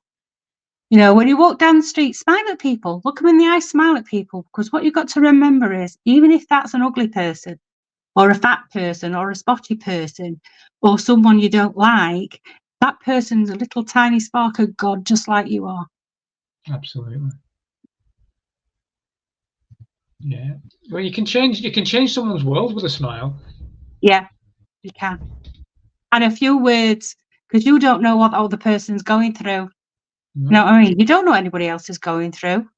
When you walk down the street, smile at people. Look them in the eye, smile at people. Because what you've got to remember is, even if that's an ugly person, or a fat person, or a spotty person, or someone you don't like, that person's a little tiny spark of God, just like you are. Absolutely. Yeah. Well, you can change someone's world with a smile. Yeah, you can. And a few words, because you don't know what the other person's going through. No. You know what I mean? You don't know what anybody else is going through.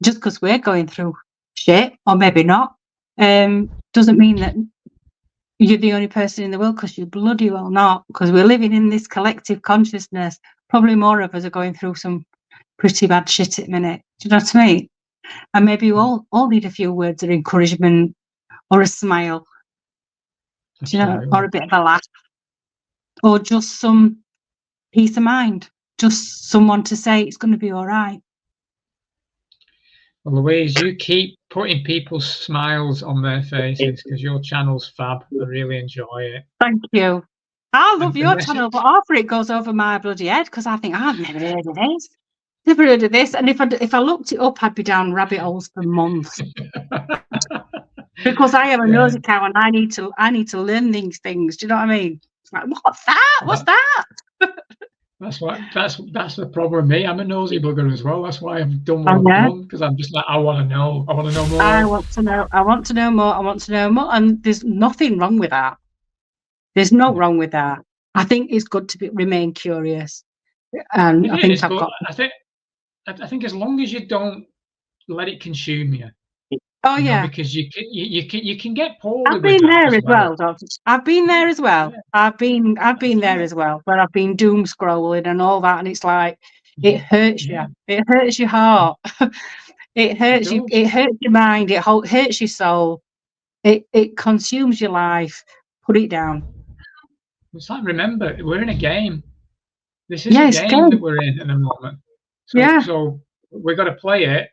Just because we're going through shit, or maybe not, doesn't mean that you're the only person in the world, because you're bloody well not. Because we're living in this collective consciousness. Probably more of us are going through some pretty bad shit at the minute. Do you know what I mean? And maybe we all need a few words of encouragement, or a smile. Do you know, or a bit of a laugh, or just some peace of mind. Just someone to say it's going to be all right. Well, Louise, you keep putting people's smiles on their faces, because your channel's fab. I really enjoy it. Thank you. I love your channel, but half of it goes over my bloody head, because I think, I've never heard of this. Never heard of this. And if I looked it up, I'd be down rabbit holes for months. Because I am a nosy cow, and I need to learn these things. Do you know what I mean? It's like, what's that? What's that? That's the problem with me. I'm a nosy bugger as well. That's why I've done what Oh, I've yeah. done, because I'm just like, I want to know. I want to know more. I want to know. I want to know more. I want to know more. And there's nothing wrong with that. There's no wrong with that. I think it's good to remain curious. And I think I've got. I think as long as you don't let it consume you. Oh, yeah. Because you can get poorly. I've been there as well, Doctor. I've been there as well. Yeah. I've been there as well, where I've been doom scrolling and all that, and it's like it hurts you. It hurts your heart. It hurts you. It hurts your mind. It hurts your soul. It consumes your life. Put it down. It's like, remember, we're in a game. This is a game that we're in at the moment. So, so we've got to play it.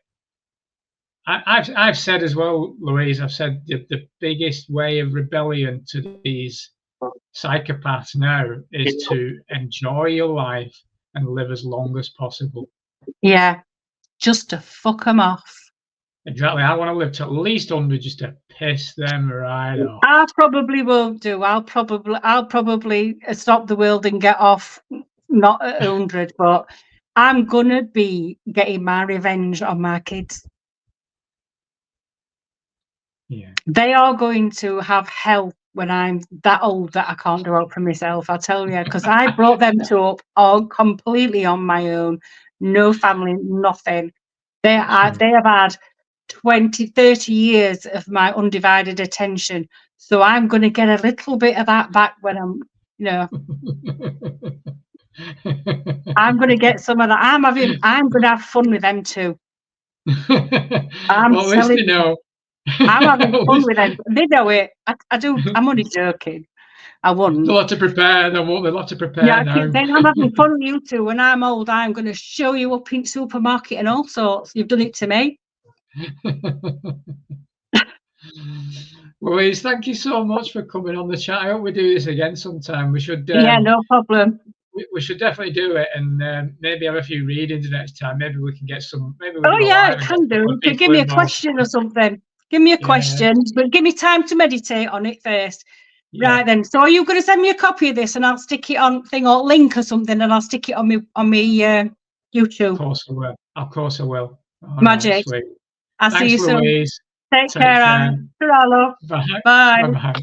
I've said as well, Louise, I've said the biggest way of rebellion to these psychopaths now is to enjoy your life and live as long as possible. Yeah, just to fuck them off. Exactly. I want to live to at least 100 just to piss them right off. I probably won't do. I'll probably stop the world and get off, not at 100, but I'm gonna be getting my revenge on my kids. Yeah. They are going to have hell when I'm that old that I can't do it for myself, I tell you, because I brought them up all completely on my own, no family, nothing. They have had 20, 30 years of my undivided attention. So I'm going to get a little bit of that back when I'm, you know, I'm going to get some of that. I'm going to have fun with them too. I'm well, at least you know. I'm having fun with them. They know it. I do. I'm only joking. I wouldn't. They'll have to prepare. They'll have to prepare now. now. Then I'm having fun with you two. When I'm old, I'm going to show you up in supermarket and all sorts. You've done it to me. Louise, thank you so much for coming on the chat. I hope we do this again sometime. We should. Yeah, no problem. We should definitely do it, and maybe have a few readings next time. Maybe we can get some. Maybe we it can do. Give me a question or something. Give me a question, but give me time to meditate on it first. Yeah. Right then. So are you going to send me a copy of this, and I'll stick it on thing or link or something, and I'll stick it on me YouTube. Of course I will. Of course I will. All Magic. Right, I'll see you soon. Louise. Take care, Anne. Bye. Bye. Bye.